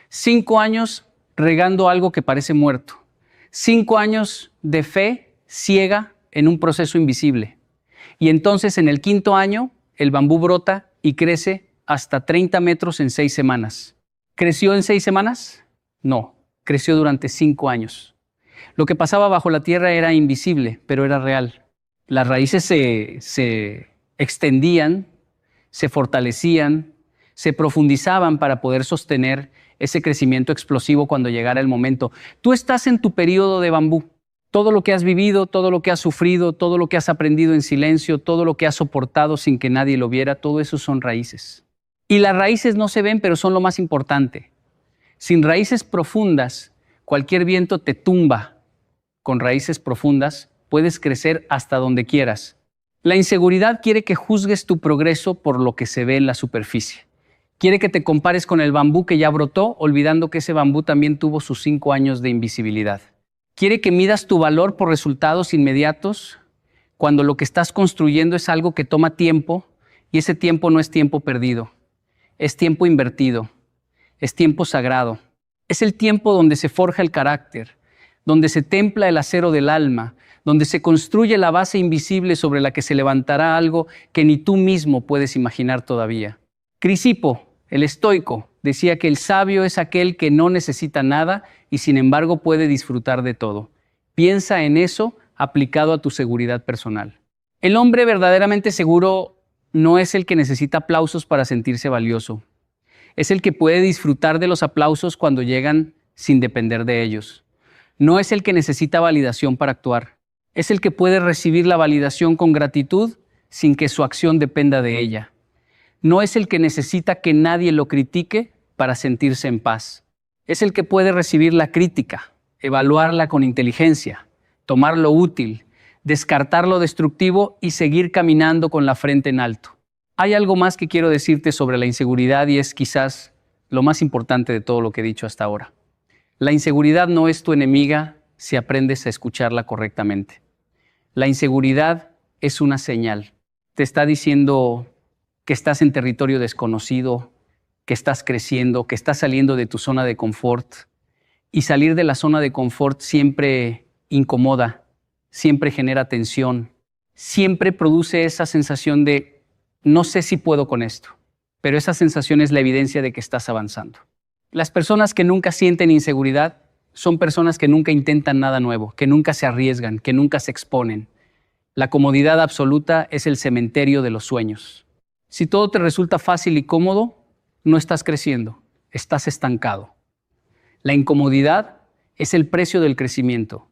5 años regando algo que parece muerto. 5 años de fe ciega en un proceso invisible. Y entonces en el quinto año, el bambú brota y crece hasta 30 metros en 6 semanas. ¿Creció en 6 semanas? No, creció durante 5 años. Lo que pasaba bajo la tierra era invisible, pero era real. Las raíces se extendían, se fortalecían, se profundizaban para poder sostener ese crecimiento explosivo cuando llegara el momento. Tú estás en tu periodo de bambú. Todo lo que has vivido, todo lo que has sufrido, todo lo que has aprendido en silencio, todo lo que has soportado sin que nadie lo viera, todo eso son raíces. Y las raíces no se ven, pero son lo más importante. Sin raíces profundas, cualquier viento te tumba. Con raíces profundas, puedes crecer hasta donde quieras. La inseguridad quiere que juzgues tu progreso por lo que se ve en la superficie. Quiere que te compares con el bambú que ya brotó, olvidando que ese bambú también tuvo sus 5 años de invisibilidad. Quiere que midas tu valor por resultados inmediatos, cuando lo que estás construyendo es algo que toma tiempo, y ese tiempo no es tiempo perdido, es tiempo invertido, es tiempo sagrado. Es el tiempo donde se forja el carácter, donde se templa el acero del alma, donde se construye la base invisible sobre la que se levantará algo que ni tú mismo puedes imaginar todavía. Crisipo, el estoico, decía que el sabio es aquel que no necesita nada y sin embargo puede disfrutar de todo. Piensa en eso aplicado a tu seguridad personal. El hombre verdaderamente seguro no es el que necesita aplausos para sentirse valioso. Es el que puede disfrutar de los aplausos cuando llegan sin depender de ellos. No es el que necesita validación para actuar. Es el que puede recibir la validación con gratitud sin que su acción dependa de ella. No es el que necesita que nadie lo critique para sentirse en paz. Es el que puede recibir la crítica, evaluarla con inteligencia, tomar lo útil, descartar lo destructivo y seguir caminando con la frente en alto. Hay algo más que quiero decirte sobre la inseguridad y es quizás lo más importante de todo lo que he dicho hasta ahora. La inseguridad no es tu enemiga si aprendes a escucharla correctamente. La inseguridad es una señal. Te está diciendo que estás en territorio desconocido, que estás creciendo, que estás saliendo de tu zona de confort. Y salir de la zona de confort siempre incomoda, siempre genera tensión, siempre produce esa sensación de no sé si puedo con esto, pero esa sensación es la evidencia de que estás avanzando. Las personas que nunca sienten inseguridad son personas que nunca intentan nada nuevo, que nunca se arriesgan, que nunca se exponen. La comodidad absoluta es el cementerio de los sueños. Si todo te resulta fácil y cómodo, no estás creciendo, estás estancado. La incomodidad es el precio del crecimiento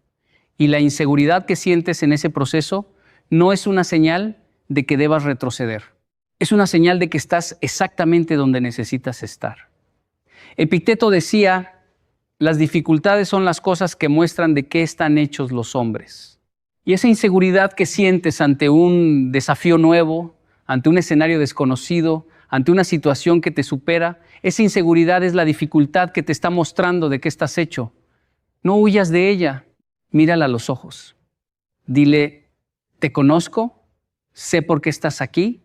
y la inseguridad que sientes en ese proceso no es una señal de que debas retroceder. Es una señal de que estás exactamente donde necesitas estar. Epicteto decía, las dificultades son las cosas que muestran de qué están hechos los hombres. Y esa inseguridad que sientes ante un desafío nuevo, ante un escenario desconocido, ante una situación que te supera, esa inseguridad es la dificultad que te está mostrando de qué estás hecho. No huyas de ella, mírala a los ojos. Dile, te conozco, sé por qué estás aquí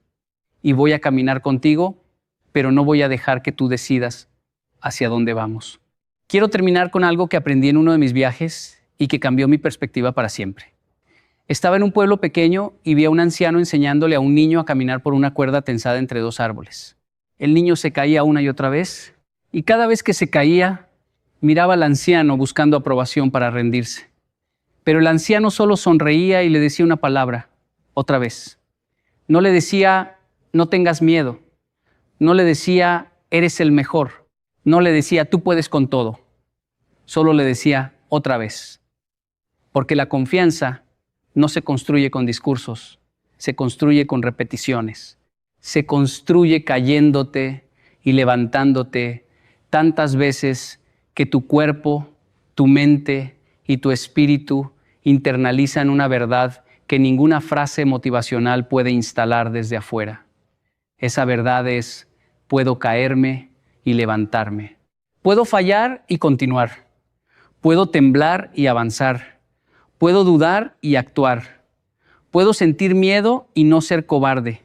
y voy a caminar contigo, pero no voy a dejar que tú decidas hacia dónde vamos. Quiero terminar con algo que aprendí en uno de mis viajes y que cambió mi perspectiva para siempre. Estaba en un pueblo pequeño y vi a un anciano enseñándole a un niño a caminar por una cuerda tensada entre 2 árboles. El niño se caía una y otra vez y cada vez que se caía, miraba al anciano buscando aprobación para rendirse. Pero el anciano solo sonreía y le decía una palabra, otra vez. No le decía, no tengas miedo. No le decía, eres el mejor. No le decía, tú puedes con todo. Solo le decía, otra vez. Porque la confianza no se construye con discursos, se construye con repeticiones. Se construye cayéndote y levantándote tantas veces que tu cuerpo, tu mente y tu espíritu internalizan una verdad que ninguna frase motivacional puede instalar desde afuera. Esa verdad es: puedo caerme y levantarme. Puedo fallar y continuar. Puedo temblar y avanzar. Puedo dudar y actuar. Puedo sentir miedo y no ser cobarde.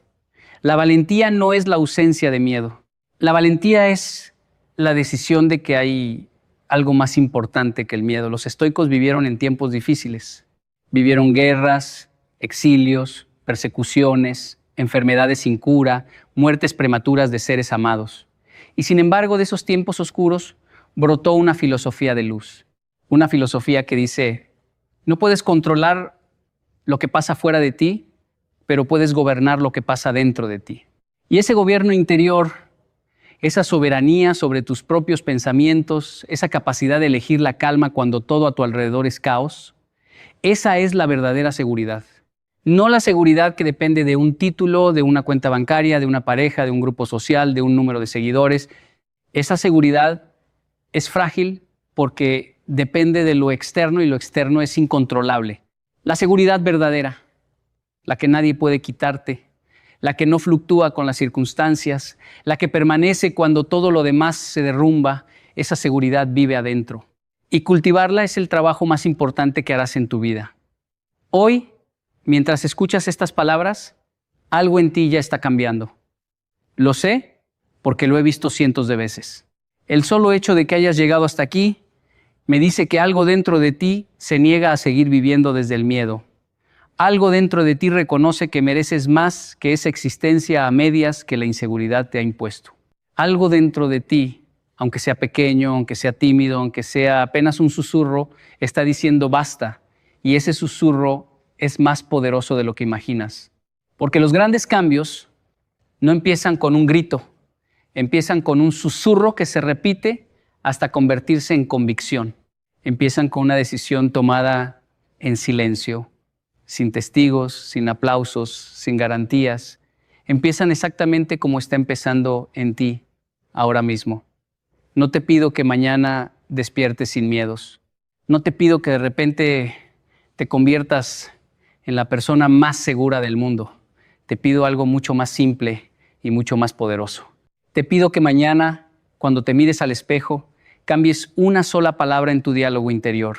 La valentía no es la ausencia de miedo. La valentía es la decisión de que hay algo más importante que el miedo. Los estoicos vivieron en tiempos difíciles. Vivieron guerras, exilios, persecuciones, enfermedades sin cura, muertes prematuras de seres amados. Y sin embargo, de esos tiempos oscuros brotó una filosofía de luz. Una filosofía que dice: no puedes controlar lo que pasa fuera de ti, pero puedes gobernar lo que pasa dentro de ti. Y ese gobierno interior, esa soberanía sobre tus propios pensamientos, esa capacidad de elegir la calma cuando todo a tu alrededor es caos, esa es la verdadera seguridad. No la seguridad que depende de un título, de una cuenta bancaria, de una pareja, de un grupo social, de un número de seguidores. Esa seguridad es frágil porque depende de lo externo y lo externo es incontrolable. La seguridad verdadera, la que nadie puede quitarte, la que no fluctúa con las circunstancias, la que permanece cuando todo lo demás se derrumba, esa seguridad vive adentro. Y cultivarla es el trabajo más importante que harás en tu vida. Hoy, mientras escuchas estas palabras, algo en ti ya está cambiando. Lo sé porque lo he visto cientos de veces. El solo hecho de que hayas llegado hasta aquí me dice que algo dentro de ti se niega a seguir viviendo desde el miedo. Algo dentro de ti reconoce que mereces más que esa existencia a medias que la inseguridad te ha impuesto. Algo dentro de ti, aunque sea pequeño, aunque sea tímido, aunque sea apenas un susurro, está diciendo basta. Y ese susurro es más poderoso de lo que imaginas. Porque los grandes cambios no empiezan con un grito, empiezan con un susurro que se repite hasta convertirse en convicción. Empiezan con una decisión tomada en silencio, sin testigos, sin aplausos, sin garantías. Empiezan exactamente como está empezando en ti ahora mismo. No te pido que mañana despiertes sin miedos. No te pido que de repente te conviertas en la persona más segura del mundo. Te pido algo mucho más simple y mucho más poderoso. Te pido que mañana, cuando te mires al espejo, cambies una sola palabra en tu diálogo interior.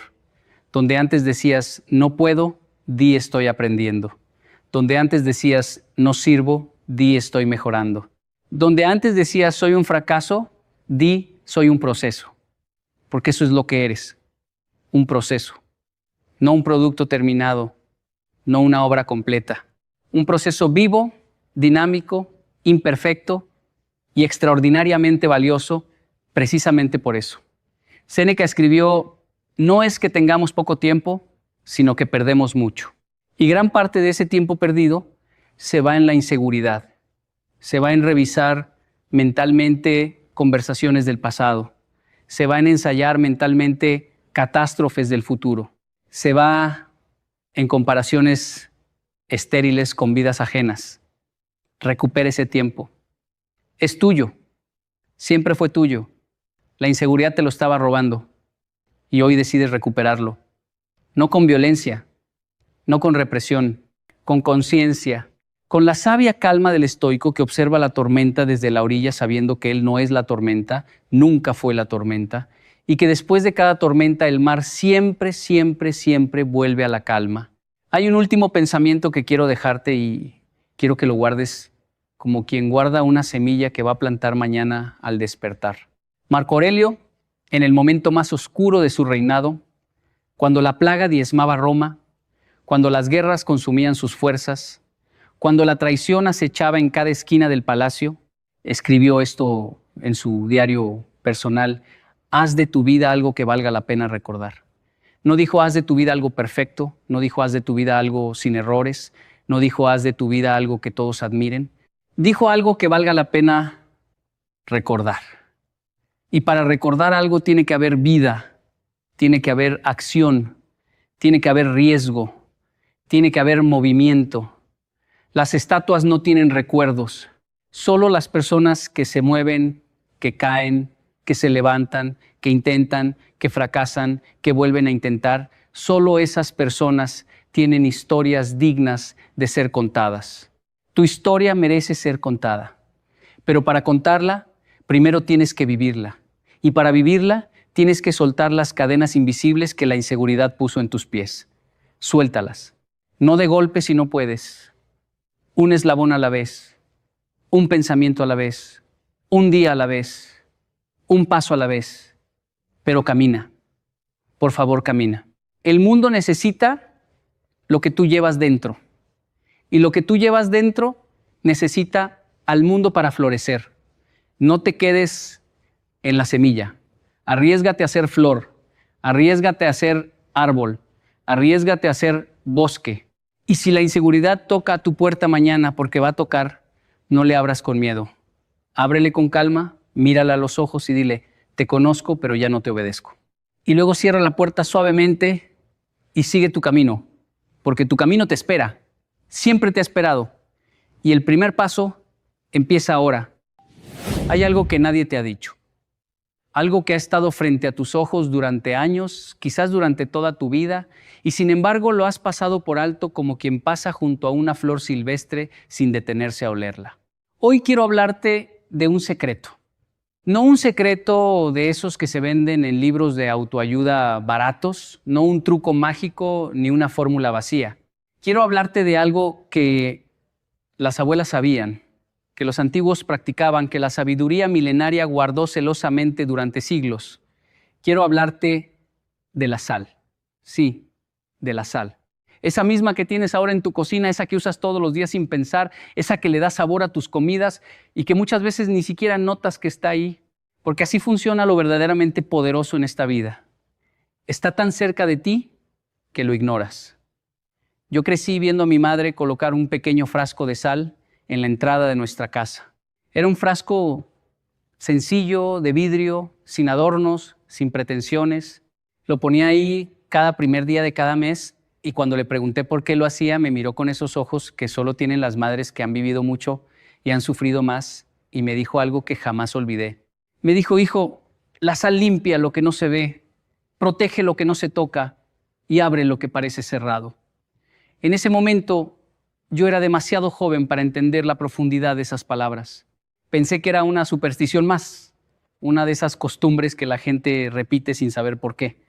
Donde antes decías no puedo, di estoy aprendiendo. Donde antes decías no sirvo, di estoy mejorando. Donde antes decías soy un fracaso, di soy un proceso. Porque eso es lo que eres, un proceso. No un producto terminado, no una obra completa. Un proceso vivo, dinámico, imperfecto y extraordinariamente valioso precisamente por eso. Séneca escribió: no es que tengamos poco tiempo, sino que perdemos mucho. Y gran parte de ese tiempo perdido se va en la inseguridad, se va en revisar mentalmente conversaciones del pasado, se va en ensayar mentalmente catástrofes del futuro, se va en comparaciones estériles con vidas ajenas. Recupera ese tiempo. Es tuyo, siempre fue tuyo. La inseguridad te lo estaba robando y hoy decides recuperarlo. No con violencia, no con represión, con conciencia, con la sabia calma del estoico que observa la tormenta desde la orilla sabiendo que él no es la tormenta, nunca fue la tormenta, y que después de cada tormenta el mar siempre, siempre, siempre vuelve a la calma. Hay un último pensamiento que quiero dejarte y quiero que lo guardes como quien guarda una semilla que va a plantar mañana al despertar. Marco Aurelio, en el momento más oscuro de su reinado, cuando la plaga diezmaba Roma, cuando las guerras consumían sus fuerzas, cuando la traición acechaba en cada esquina del palacio, escribió esto en su diario personal: haz de tu vida algo que valga la pena recordar. No dijo haz de tu vida algo perfecto, no dijo haz de tu vida algo sin errores, no dijo haz de tu vida algo que todos admiren, dijo algo que valga la pena recordar. Y para recordar algo tiene que haber vida, tiene que haber acción, tiene que haber riesgo, tiene que haber movimiento. Las estatuas no tienen recuerdos. Solo las personas que se mueven, que caen, que se levantan, que intentan, que fracasan, que vuelven a intentar. Solo esas personas tienen historias dignas de ser contadas. Tu historia merece ser contada, pero para contarla, primero tienes que vivirla. Y para vivirla, tienes que soltar las cadenas invisibles que la inseguridad puso en tus pies. Suéltalas. No de golpe si no puedes. Un eslabón a la vez. Un pensamiento a la vez. Un día a la vez. Un paso a la vez. Pero camina. Por favor, camina. El mundo necesita lo que tú llevas dentro. Y lo que tú llevas dentro necesita al mundo para florecer. No te quedes en la semilla. Arriésgate a ser flor. Arriésgate a ser árbol. Arriésgate a ser bosque. Y si la inseguridad toca a tu puerta mañana, porque va a tocar, no le abras con miedo. Ábrele con calma, mírala a los ojos y dile, te conozco, pero ya no te obedezco. Y luego cierra la puerta suavemente y sigue tu camino, porque tu camino te espera. Siempre te ha esperado. Y el primer paso empieza ahora. Hay algo que nadie te ha dicho. Algo que ha estado frente a tus ojos durante años, quizás durante toda tu vida, y sin embargo lo has pasado por alto como quien pasa junto a una flor silvestre sin detenerse a olerla. Hoy quiero hablarte de un secreto. No un secreto de esos que se venden en libros de autoayuda baratos, no un truco mágico ni una fórmula vacía. Quiero hablarte de algo que las abuelas sabían, que los antiguos practicaban, que la sabiduría milenaria guardó celosamente durante siglos. Quiero hablarte de la sal. Sí, de la sal. Esa misma que tienes ahora en tu cocina, esa que usas todos los días sin pensar, esa que le da sabor a tus comidas y que muchas veces ni siquiera notas que está ahí, porque así funciona lo verdaderamente poderoso en esta vida. Está tan cerca de ti que lo ignoras. Yo crecí viendo a mi madre colocar un pequeño frasco de sal en la entrada de nuestra casa. Era un frasco sencillo, de vidrio, sin adornos, sin pretensiones. Lo ponía ahí cada primer día de cada mes y cuando le pregunté por qué lo hacía, me miró con esos ojos que solo tienen las madres que han vivido mucho y han sufrido más y me dijo algo que jamás olvidé. Me dijo, hijo, la sal limpia lo que no se ve, protege lo que no se toca y abre lo que parece cerrado. En ese momento, yo era demasiado joven para entender la profundidad de esas palabras. Pensé que era una superstición más, una de esas costumbres que la gente repite sin saber por qué.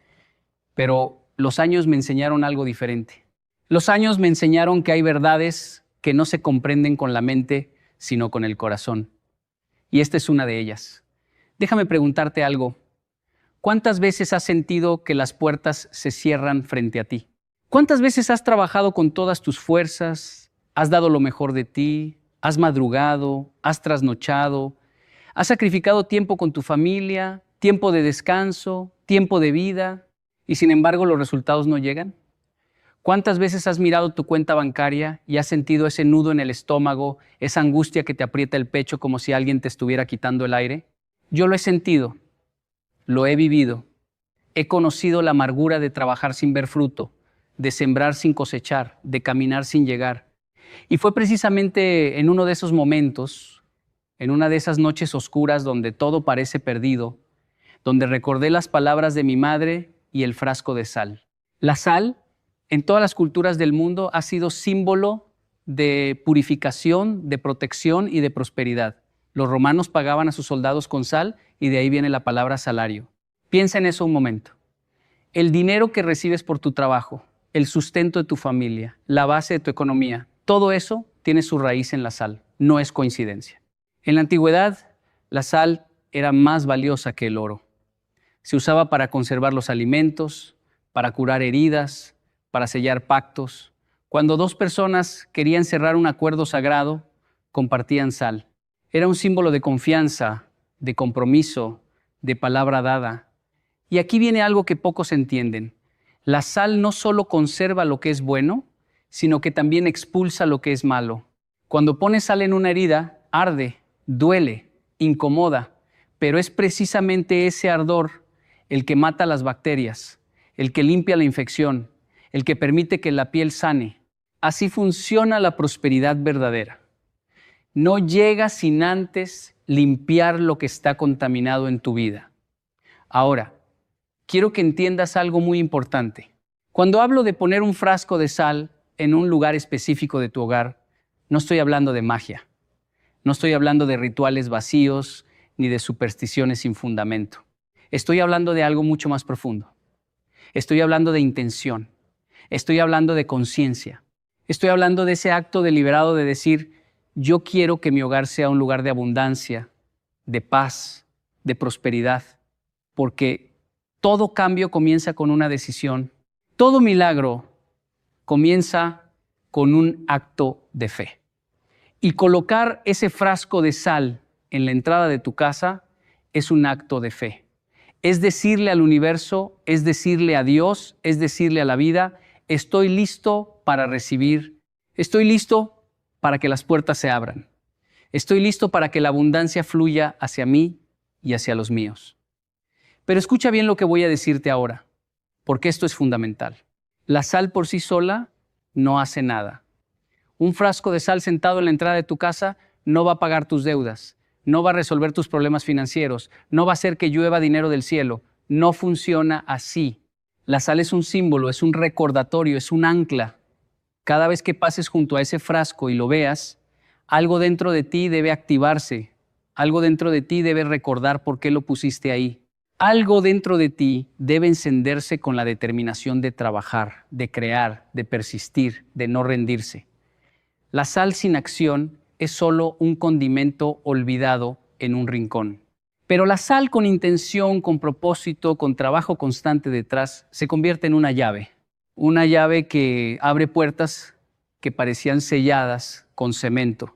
Pero los años me enseñaron algo diferente. Los años me enseñaron que hay verdades que no se comprenden con la mente, sino con el corazón. Y esta es una de ellas. Déjame preguntarte algo. ¿Cuántas veces has sentido que las puertas se cierran frente a ti? ¿Cuántas veces has trabajado con todas tus fuerzas? Has dado lo mejor de ti, has madrugado, has trasnochado, has sacrificado tiempo con tu familia, tiempo de descanso, tiempo de vida, y sin embargo los resultados no llegan? ¿Cuántas veces has mirado tu cuenta bancaria y has sentido ese nudo en el estómago, esa angustia que te aprieta el pecho como si alguien te estuviera quitando el aire? Yo lo he sentido, lo he vivido, he conocido la amargura de trabajar sin ver fruto, de sembrar sin cosechar, de caminar sin llegar. Y fue precisamente en uno de esos momentos, en una de esas noches oscuras donde todo parece perdido, donde recordé las palabras de mi madre y el frasco de sal. La sal, en todas las culturas del mundo, ha sido símbolo de purificación, de protección y de prosperidad. Los romanos pagaban a sus soldados con sal y de ahí viene la palabra salario. Piensa en eso un momento. El dinero que recibes por tu trabajo, el sustento de tu familia, la base de tu economía, todo eso tiene su raíz en la sal, no es coincidencia. En la antigüedad, la sal era más valiosa que el oro. Se usaba para conservar los alimentos, para curar heridas, para sellar pactos. Cuando dos personas querían cerrar un acuerdo sagrado, compartían sal. Era un símbolo de confianza, de compromiso, de palabra dada. Y aquí viene algo que pocos entienden. La sal no solo conserva lo que es bueno, sino que también expulsa lo que es malo. Cuando pones sal en una herida, arde, duele, incomoda, pero es precisamente ese ardor el que mata las bacterias, el que limpia la infección, el que permite que la piel sane. Así funciona la prosperidad verdadera. No llega sin antes limpiar lo que está contaminado en tu vida. Ahora, quiero que entiendas algo muy importante. Cuando hablo de poner un frasco de sal en un lugar específico de tu hogar, no estoy hablando de magia. No estoy hablando de rituales vacíos ni de supersticiones sin fundamento. Estoy hablando de algo mucho más profundo. Estoy hablando de intención. Estoy hablando de conciencia. Estoy hablando de ese acto deliberado de decir, yo quiero que mi hogar sea un lugar de abundancia, de paz, de prosperidad, porque todo cambio comienza con una decisión. Todo milagro comienza con un acto de fe. Y colocar ese frasco de sal en la entrada de tu casa es un acto de fe. Es decirle al universo, es decirle a Dios, es decirle a la vida, estoy listo para recibir, estoy listo para que las puertas se abran. Estoy listo para que la abundancia fluya hacia mí y hacia los míos. Pero escucha bien lo que voy a decirte ahora, porque esto es fundamental. La sal por sí sola no hace nada. Un frasco de sal sentado en la entrada de tu casa no va a pagar tus deudas, no va a resolver tus problemas financieros, no va a hacer que llueva dinero del cielo. No funciona así. La sal es un símbolo, es un recordatorio, es un ancla. Cada vez que pases junto a ese frasco y lo veas, algo dentro de ti debe activarse, algo dentro de ti debe recordar por qué lo pusiste ahí. Algo dentro de ti debe encenderse con la determinación de trabajar, de crear, de persistir, de no rendirse. La sal sin acción es solo un condimento olvidado en un rincón. Pero la sal con intención, con propósito, con trabajo constante detrás, se convierte en una llave que abre puertas que parecían selladas con cemento.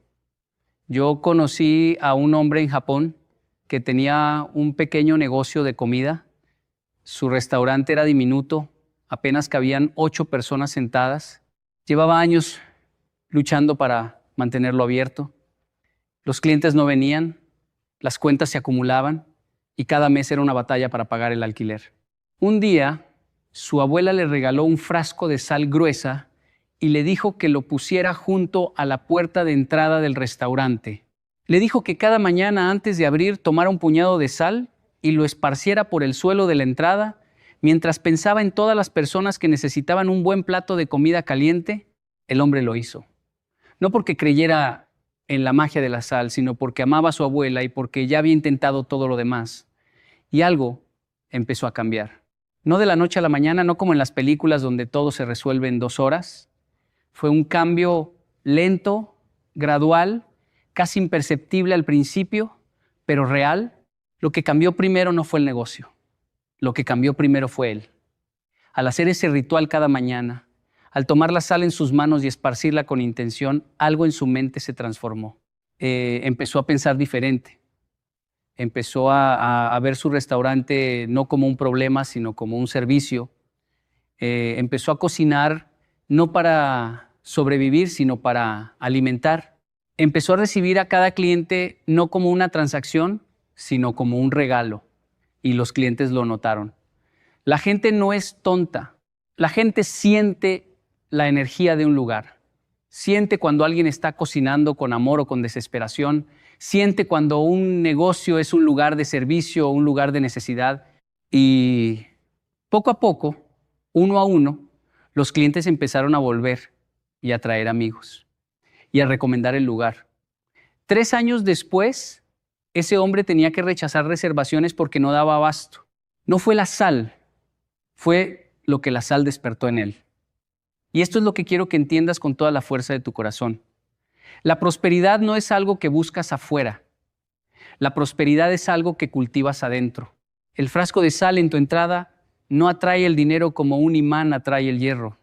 Yo conocí a un hombre en Japón que tenía un pequeño negocio de comida. Su restaurante era diminuto, apenas cabían 8 personas sentadas. Llevaba años luchando para mantenerlo abierto. Los clientes no venían, las cuentas se acumulaban y cada mes era una batalla para pagar el alquiler. Un día, su abuela le regaló un frasco de sal gruesa y le dijo que lo pusiera junto a la puerta de entrada del restaurante. Le dijo que cada mañana antes de abrir tomara un puñado de sal y lo esparciera por el suelo de la entrada mientras pensaba en todas las personas que necesitaban un buen plato de comida caliente. El hombre lo hizo. No porque creyera en la magia de la sal, sino porque amaba a su abuela y porque ya había intentado todo lo demás. Y algo empezó a cambiar. No de la noche a la mañana, no como en las películas donde todo se resuelve en 2 horas. Fue un cambio lento, gradual, casi imperceptible al principio, pero real. Lo que cambió primero no fue el negocio. Lo que cambió primero fue él. Al hacer ese ritual cada mañana, al tomar la sal en sus manos y esparcirla con intención, algo en su mente se transformó. Empezó a pensar diferente. Empezó a ver su restaurante no como un problema, sino como un servicio. Empezó a cocinar no para sobrevivir, sino para alimentar. Empezó a recibir a cada cliente no como una transacción, sino como un regalo. Y los clientes lo notaron. La gente no es tonta. La gente siente la energía de un lugar. Siente cuando alguien está cocinando con amor o con desesperación. Siente cuando un negocio es un lugar de servicio o un lugar de necesidad. Y poco a poco, uno a uno, los clientes empezaron a volver y a traer amigos y a recomendar el lugar. 3 años después, ese hombre tenía que rechazar reservaciones porque no daba abasto. No fue la sal, fue lo que la sal despertó en él. Y esto es lo que quiero que entiendas con toda la fuerza de tu corazón. La prosperidad no es algo que buscas afuera. La prosperidad es algo que cultivas adentro. El frasco de sal en tu entrada no atrae el dinero como un imán atrae el hierro.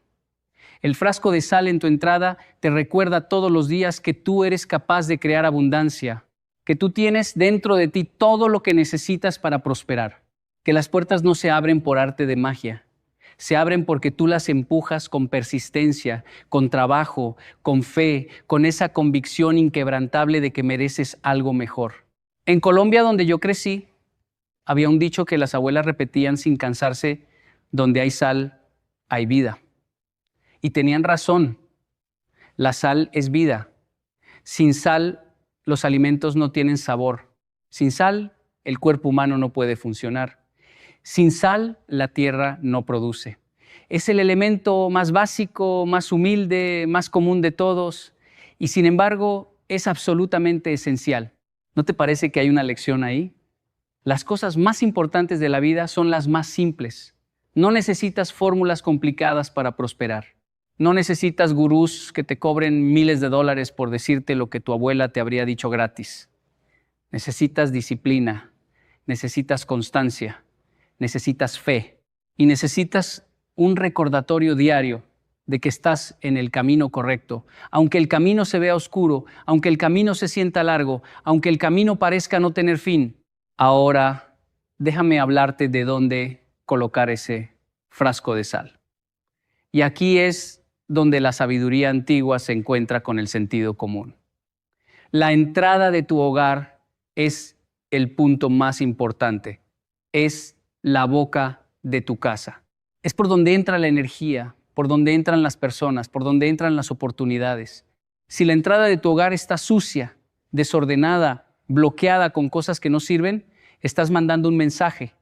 El frasco de sal en tu entrada te recuerda todos los días que tú eres capaz de crear abundancia, que tú tienes dentro de ti todo lo que necesitas para prosperar, que las puertas no se abren por arte de magia. Se abren porque tú las empujas con persistencia, con trabajo, con fe, con esa convicción inquebrantable de que mereces algo mejor. En Colombia, donde yo crecí, había un dicho que las abuelas repetían sin cansarse: donde hay sal, hay vida. Y tenían razón. La sal es vida. Sin sal, los alimentos no tienen sabor. Sin sal, el cuerpo humano no puede funcionar. Sin sal, la tierra no produce. Es el elemento más básico, más humilde, más común de todos, y sin embargo es absolutamente esencial. ¿No te parece que hay una lección ahí? Las cosas más importantes de la vida son las más simples. No necesitas fórmulas complicadas para prosperar. No necesitas gurús que te cobren miles de dólares por decirte lo que tu abuela te habría dicho gratis. Necesitas disciplina, necesitas constancia, necesitas fe y necesitas un recordatorio diario de que estás en el camino correcto. Aunque el camino se vea oscuro, aunque el camino se sienta largo, aunque el camino parezca no tener fin, ahora déjame hablarte de dónde colocar ese frasco de sal. Y aquí es donde la sabiduría antigua se encuentra con el sentido común. La entrada de tu hogar es el punto más importante. Es la boca de tu casa. Es por donde entra la energía, por donde entran las personas, por donde entran las oportunidades. Si la entrada de tu hogar está sucia, desordenada, bloqueada con cosas que no sirven, estás mandando un mensaje.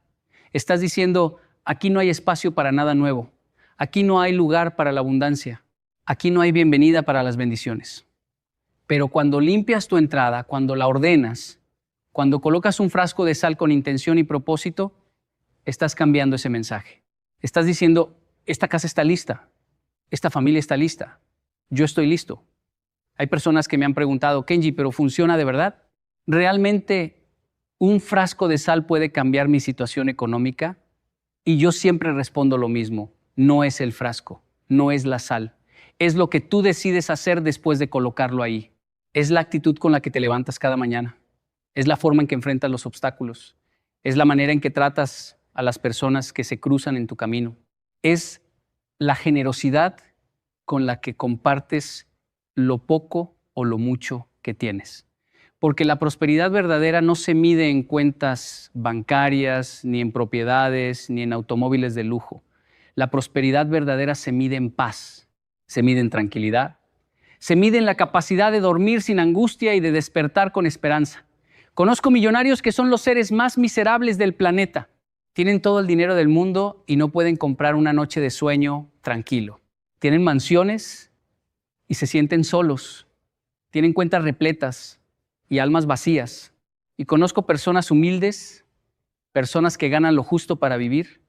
Estás diciendo, aquí no hay espacio para nada nuevo. Aquí no hay lugar para la abundancia. Aquí no hay bienvenida para las bendiciones. Pero cuando limpias tu entrada, cuando la ordenas, cuando colocas un frasco de sal con intención y propósito, estás cambiando ese mensaje. Estás diciendo, esta casa está lista, esta familia está lista, yo estoy listo. Hay personas que me han preguntado, Kenji, ¿pero funciona de verdad? ¿Realmente un frasco de sal puede cambiar mi situación económica? Y yo siempre respondo lo mismo, no es el frasco, no es la sal. Es lo que tú decides hacer después de colocarlo ahí. Es la actitud con la que te levantas cada mañana. Es la forma en que enfrentas los obstáculos. Es la manera en que tratas a las personas que se cruzan en tu camino. Es la generosidad con la que compartes lo poco o lo mucho que tienes. Porque la prosperidad verdadera no se mide en cuentas bancarias, ni en propiedades, ni en automóviles de lujo. La prosperidad verdadera se mide en paz, se mide en tranquilidad, se mide en la capacidad de dormir sin angustia y de despertar con esperanza. Conozco millonarios que son los seres más miserables del planeta. Tienen todo el dinero del mundo y no pueden comprar una noche de sueño tranquilo. Tienen mansiones y se sienten solos. Tienen cuentas repletas y almas vacías. Y conozco personas humildes, personas que ganan lo justo para vivir,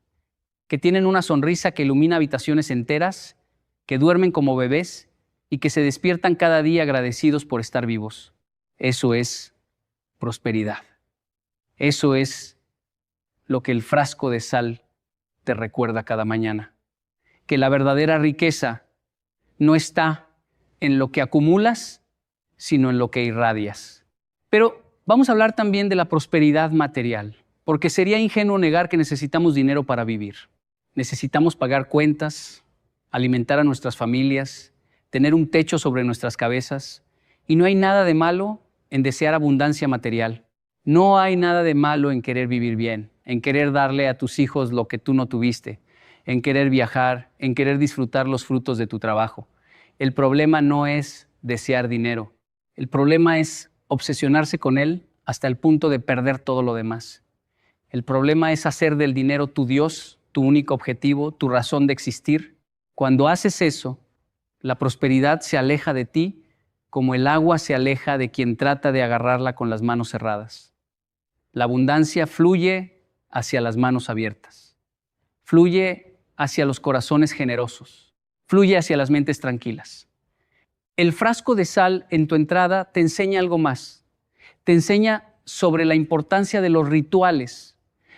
que tienen una sonrisa que ilumina habitaciones enteras, que duermen como bebés y que se despiertan cada día agradecidos por estar vivos. Eso es prosperidad. Eso es lo que el frasco de sal te recuerda cada mañana. Que la verdadera riqueza no está en lo que acumulas, sino en lo que irradias. Pero vamos a hablar también de la prosperidad material, porque sería ingenuo negar que necesitamos dinero para vivir. Necesitamos pagar cuentas, alimentar a nuestras familias, tener un techo sobre nuestras cabezas, y no hay nada de malo en desear abundancia material. No hay nada de malo en querer vivir bien, en querer darle a tus hijos lo que tú no tuviste, en querer viajar, en querer disfrutar los frutos de tu trabajo. El problema no es desear dinero. El problema es obsesionarse con él hasta el punto de perder todo lo demás. El problema es hacer del dinero tu Dios, tu único objetivo, tu razón de existir. Cuando haces eso, la prosperidad se aleja de ti como el agua se aleja de quien trata de agarrarla con las manos cerradas. La abundancia fluye hacia las manos abiertas. Fluye hacia los corazones generosos. Fluye hacia las mentes tranquilas. El frasco de sal en tu entrada te enseña algo más. Te enseña sobre la importancia de los rituales.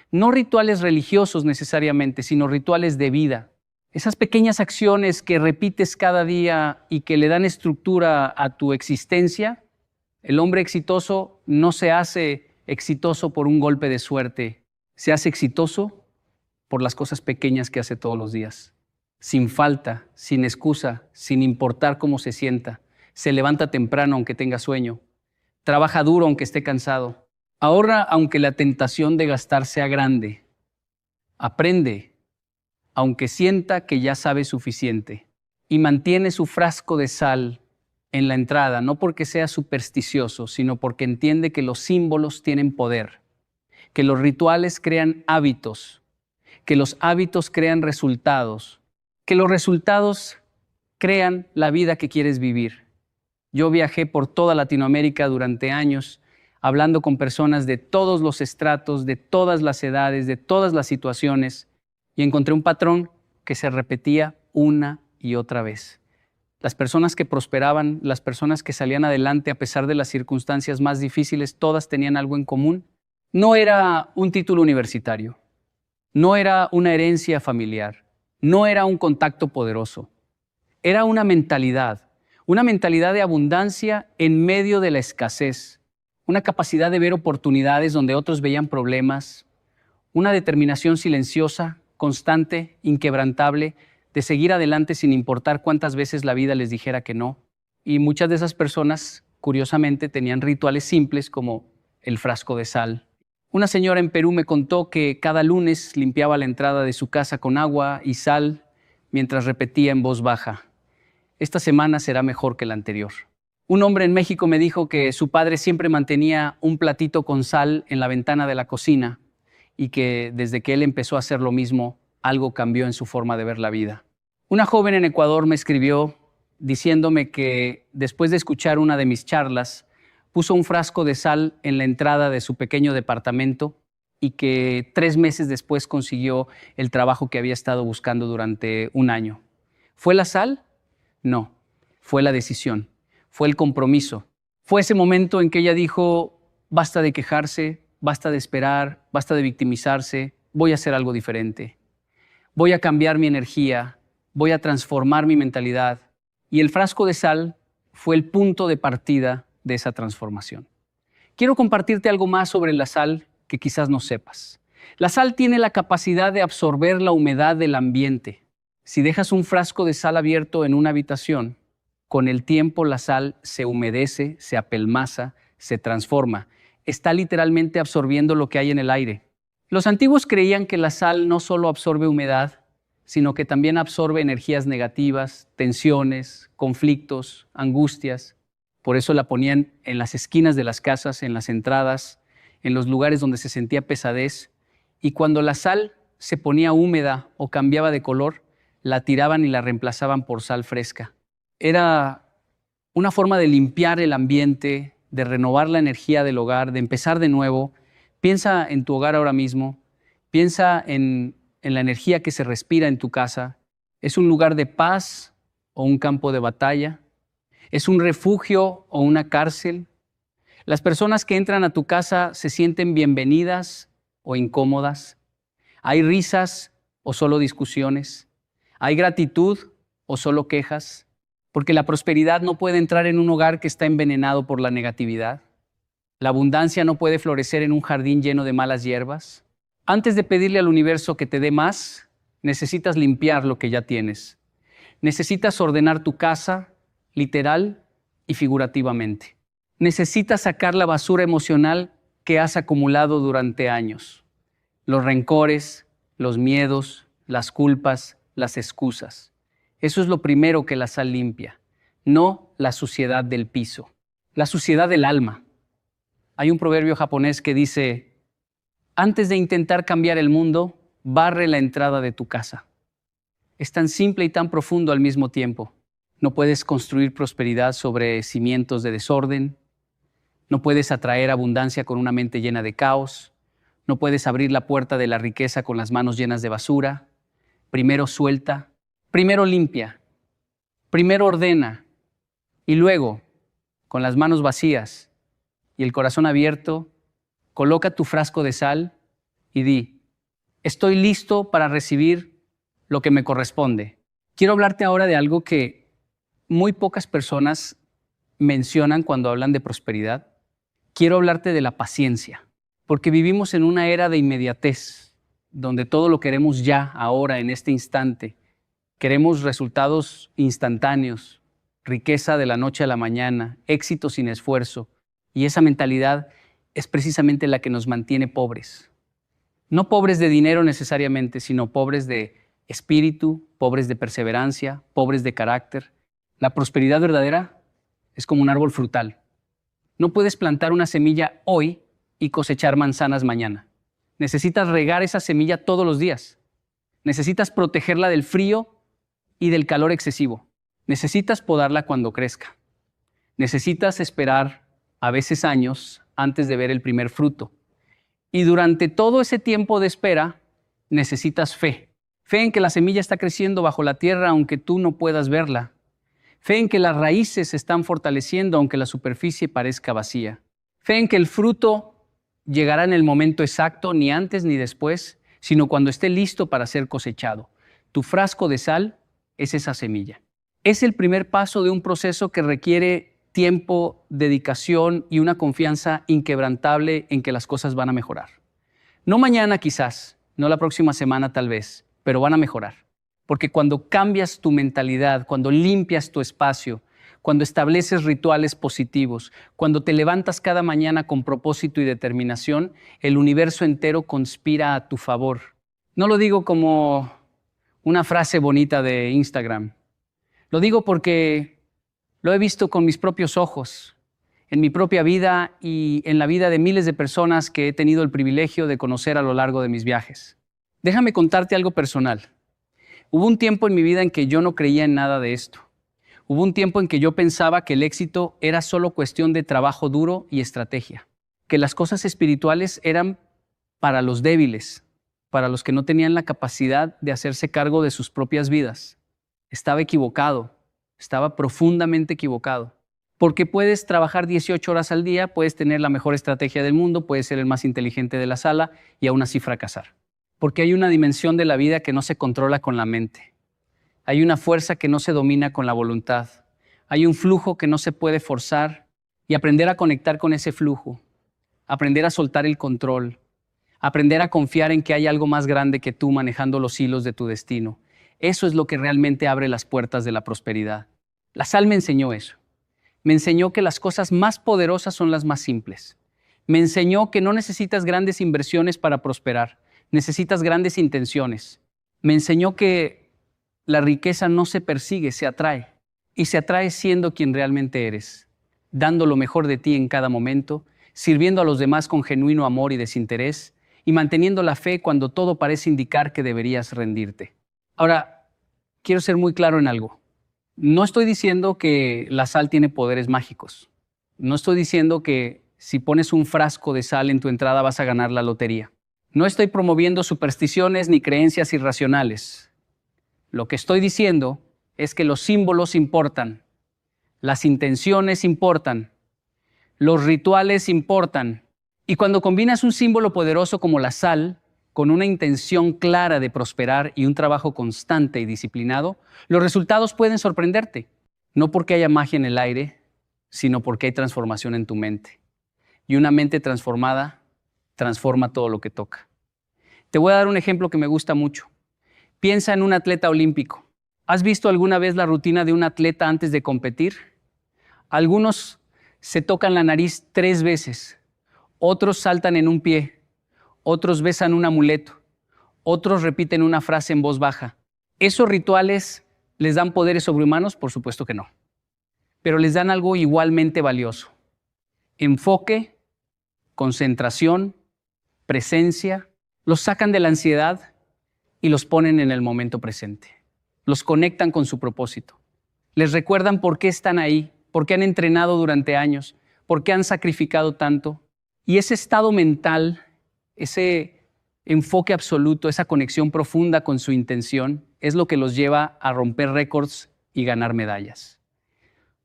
No rituales religiosos necesariamente, sino rituales de vida. Esas pequeñas acciones que repites cada día y que le dan estructura a tu existencia. El hombre exitoso no se hace exitoso por un golpe de suerte. Se hace exitoso por las cosas pequeñas que hace todos los días. Sin falta, sin excusa, sin importar cómo se sienta. Se levanta temprano aunque tenga sueño. Trabaja duro aunque esté cansado. Ahorra aunque la tentación de gastar sea grande. Aprende aunque sienta que ya sabe suficiente. Y mantiene su frasco de sal en la entrada, no porque sea supersticioso, sino porque entiende que los símbolos tienen poder, que los rituales crean hábitos, que los hábitos crean resultados, que los resultados crean la vida que quieres vivir. Yo viajé por toda Latinoamérica durante años, hablando con personas de todos los estratos, de todas las edades, de todas las situaciones, y encontré un patrón que se repetía una y otra vez. Las personas que prosperaban, las personas que salían adelante a pesar de las circunstancias más difíciles, todas tenían algo en común. No era un título universitario, no era una herencia familiar, no era un contacto poderoso. Era una mentalidad de abundancia en medio de la escasez, una capacidad de ver oportunidades donde otros veían problemas, una determinación silenciosa, constante, inquebrantable, de seguir adelante sin importar cuántas veces la vida les dijera que no. Y muchas de esas personas, curiosamente, tenían rituales simples como el frasco de sal. Una señora en Perú me contó que cada lunes limpiaba la entrada de su casa con agua y sal mientras repetía en voz baja: esta semana será mejor que la anterior. Un hombre en México me dijo que su padre siempre mantenía un platito con sal en la ventana de la cocina y que desde que él empezó a hacer lo mismo, algo cambió en su forma de ver la vida. Una joven en Ecuador me escribió diciéndome que después de escuchar una de mis charlas, puso un frasco de sal en la entrada de su pequeño departamento y que 3 meses después consiguió el trabajo que había estado buscando durante un año. ¿Fue la sal? No, fue la decisión, fue el compromiso. Fue ese momento en que ella dijo: basta de quejarse, basta de esperar, basta de victimizarse, voy a hacer algo diferente. Voy a cambiar mi energía, voy a transformar mi mentalidad. Y el frasco de sal fue el punto de partida de esa transformación. Quiero compartirte algo más sobre la sal que quizás no sepas. La sal tiene la capacidad de absorber la humedad del ambiente. Si dejas un frasco de sal abierto en una habitación, con el tiempo la sal se humedece, se apelmaza, se transforma. Está literalmente absorbiendo lo que hay en el aire. Los antiguos creían que la sal no solo absorbe humedad, sino que también absorbe energías negativas, tensiones, conflictos, angustias. Por eso la ponían en las esquinas de las casas, en las entradas, en los lugares donde se sentía pesadez. Y cuando la sal se ponía húmeda o cambiaba de color, la tiraban y la reemplazaban por sal fresca. Era una forma de limpiar el ambiente, de renovar la energía del hogar, de empezar de nuevo. Piensa en tu hogar ahora mismo, piensa en la energía que se respira en tu casa. ¿Es un lugar de paz o un campo de batalla? ¿Es un refugio o una cárcel? ¿Las personas que entran a tu casa se sienten bienvenidas o incómodas? ¿Hay risas o solo discusiones? ¿Hay gratitud o solo quejas? Porque la prosperidad no puede entrar en un hogar que está envenenado por la negatividad. La abundancia no puede florecer en un jardín lleno de malas hierbas. Antes de pedirle al universo que te dé más, necesitas limpiar lo que ya tienes. Necesitas ordenar tu casa, literal y figurativamente. Necesitas sacar la basura emocional que has acumulado durante años. Los rencores, los miedos, las culpas, las excusas. Eso es lo primero que la sal limpia, no la suciedad del piso, la suciedad del alma. Hay un proverbio japonés que dice: antes de intentar cambiar el mundo, barre la entrada de tu casa. Es tan simple y tan profundo al mismo tiempo. No puedes construir prosperidad sobre cimientos de desorden. No puedes atraer abundancia con una mente llena de caos. No puedes abrir la puerta de la riqueza con las manos llenas de basura. Primero suelta, primero limpia, primero ordena y luego, con las manos vacías y el corazón abierto, coloca tu frasco de sal y di: estoy listo para recibir lo que me corresponde. Quiero hablarte ahora de algo que muy pocas personas mencionan cuando hablan de prosperidad. Quiero hablarte de la paciencia, porque vivimos en una era de inmediatez, donde todo lo queremos ya, ahora, en este instante. Queremos resultados instantáneos, riqueza de la noche a la mañana, éxito sin esfuerzo. Y esa mentalidad es precisamente la que nos mantiene pobres. No pobres de dinero necesariamente, sino pobres de espíritu, pobres de perseverancia, pobres de carácter. La prosperidad verdadera es como un árbol frutal. No puedes plantar una semilla hoy y cosechar manzanas mañana. Necesitas regar esa semilla todos los días. Necesitas protegerla del frío y del calor excesivo. Necesitas podarla cuando crezca. Necesitas esperar a veces años antes de ver el primer fruto. Y durante todo ese tiempo de espera, necesitas fe. Fe en que la semilla está creciendo bajo la tierra aunque tú no puedas verla. Fe en que las raíces se están fortaleciendo aunque la superficie parezca vacía. Fe en que el fruto llegará en el momento exacto, ni antes ni después, sino cuando esté listo para ser cosechado. Tu frasco de sal es esa semilla. Es el primer paso de un proceso que requiere tiempo, dedicación y una confianza inquebrantable en que las cosas van a mejorar. No mañana quizás, no la próxima semana tal vez, pero van a mejorar. Porque cuando cambias tu mentalidad, cuando limpias tu espacio, cuando estableces rituales positivos, cuando te levantas cada mañana con propósito y determinación, el universo entero conspira a tu favor. No lo digo como una frase bonita de Instagram. Lo digo porque lo he visto con mis propios ojos, en mi propia vida y en la vida de miles de personas que he tenido el privilegio de conocer a lo largo de mis viajes. Déjame contarte algo personal. Hubo un tiempo en mi vida en que yo no creía en nada de esto. Hubo un tiempo en que yo pensaba que el éxito era solo cuestión de trabajo duro y estrategia, que las cosas espirituales eran para los débiles, para los que no tenían la capacidad de hacerse cargo de sus propias vidas. Estaba equivocado, estaba profundamente equivocado. Porque puedes trabajar 18 horas al día, puedes tener la mejor estrategia del mundo, puedes ser el más inteligente de la sala y aún así fracasar. Porque hay una dimensión de la vida que no se controla con la mente. Hay una fuerza que no se domina con la voluntad. Hay un flujo que no se puede forzar y aprender a conectar con ese flujo, aprender a soltar el control, aprender a confiar en que hay algo más grande que tú manejando los hilos de tu destino. Eso es lo que realmente abre las puertas de la prosperidad. La sal me enseñó eso. Me enseñó que las cosas más poderosas son las más simples. Me enseñó que no necesitas grandes inversiones para prosperar. Necesitas grandes intenciones. Me enseñó que la riqueza no se persigue, se atrae. Y se atrae siendo quien realmente eres, dando lo mejor de ti en cada momento, sirviendo a los demás con genuino amor y desinterés, y manteniendo la fe cuando todo parece indicar que deberías rendirte. Ahora, quiero ser muy claro en algo. No estoy diciendo que la sal tiene poderes mágicos. No estoy diciendo que si pones un frasco de sal en tu entrada vas a ganar la lotería. No estoy promoviendo supersticiones ni creencias irracionales. Lo que estoy diciendo es que los símbolos importan, las intenciones importan, los rituales importan. Y cuando combinas un símbolo poderoso como la sal con una intención clara de prosperar y un trabajo constante y disciplinado, los resultados pueden sorprenderte. No porque haya magia en el aire, sino porque hay transformación en tu mente. Y una mente transformada transforma todo lo que toca. Te voy a dar un ejemplo que me gusta mucho. Piensa en un atleta olímpico. ¿Has visto alguna vez la rutina de un atleta antes de competir? Algunos se tocan la nariz 3 veces, otros saltan en un pie, otros besan un amuleto, otros repiten una frase en voz baja. ¿Esos rituales les dan poderes sobrehumanos? Por supuesto que no. Pero les dan algo igualmente valioso. Enfoque, concentración, presencia, los sacan de la ansiedad y los ponen en el momento presente. Los conectan con su propósito. Les recuerdan por qué están ahí, por qué han entrenado durante años, por qué han sacrificado tanto. Y ese estado mental, ese enfoque absoluto, esa conexión profunda con su intención, es lo que los lleva a romper récords y ganar medallas.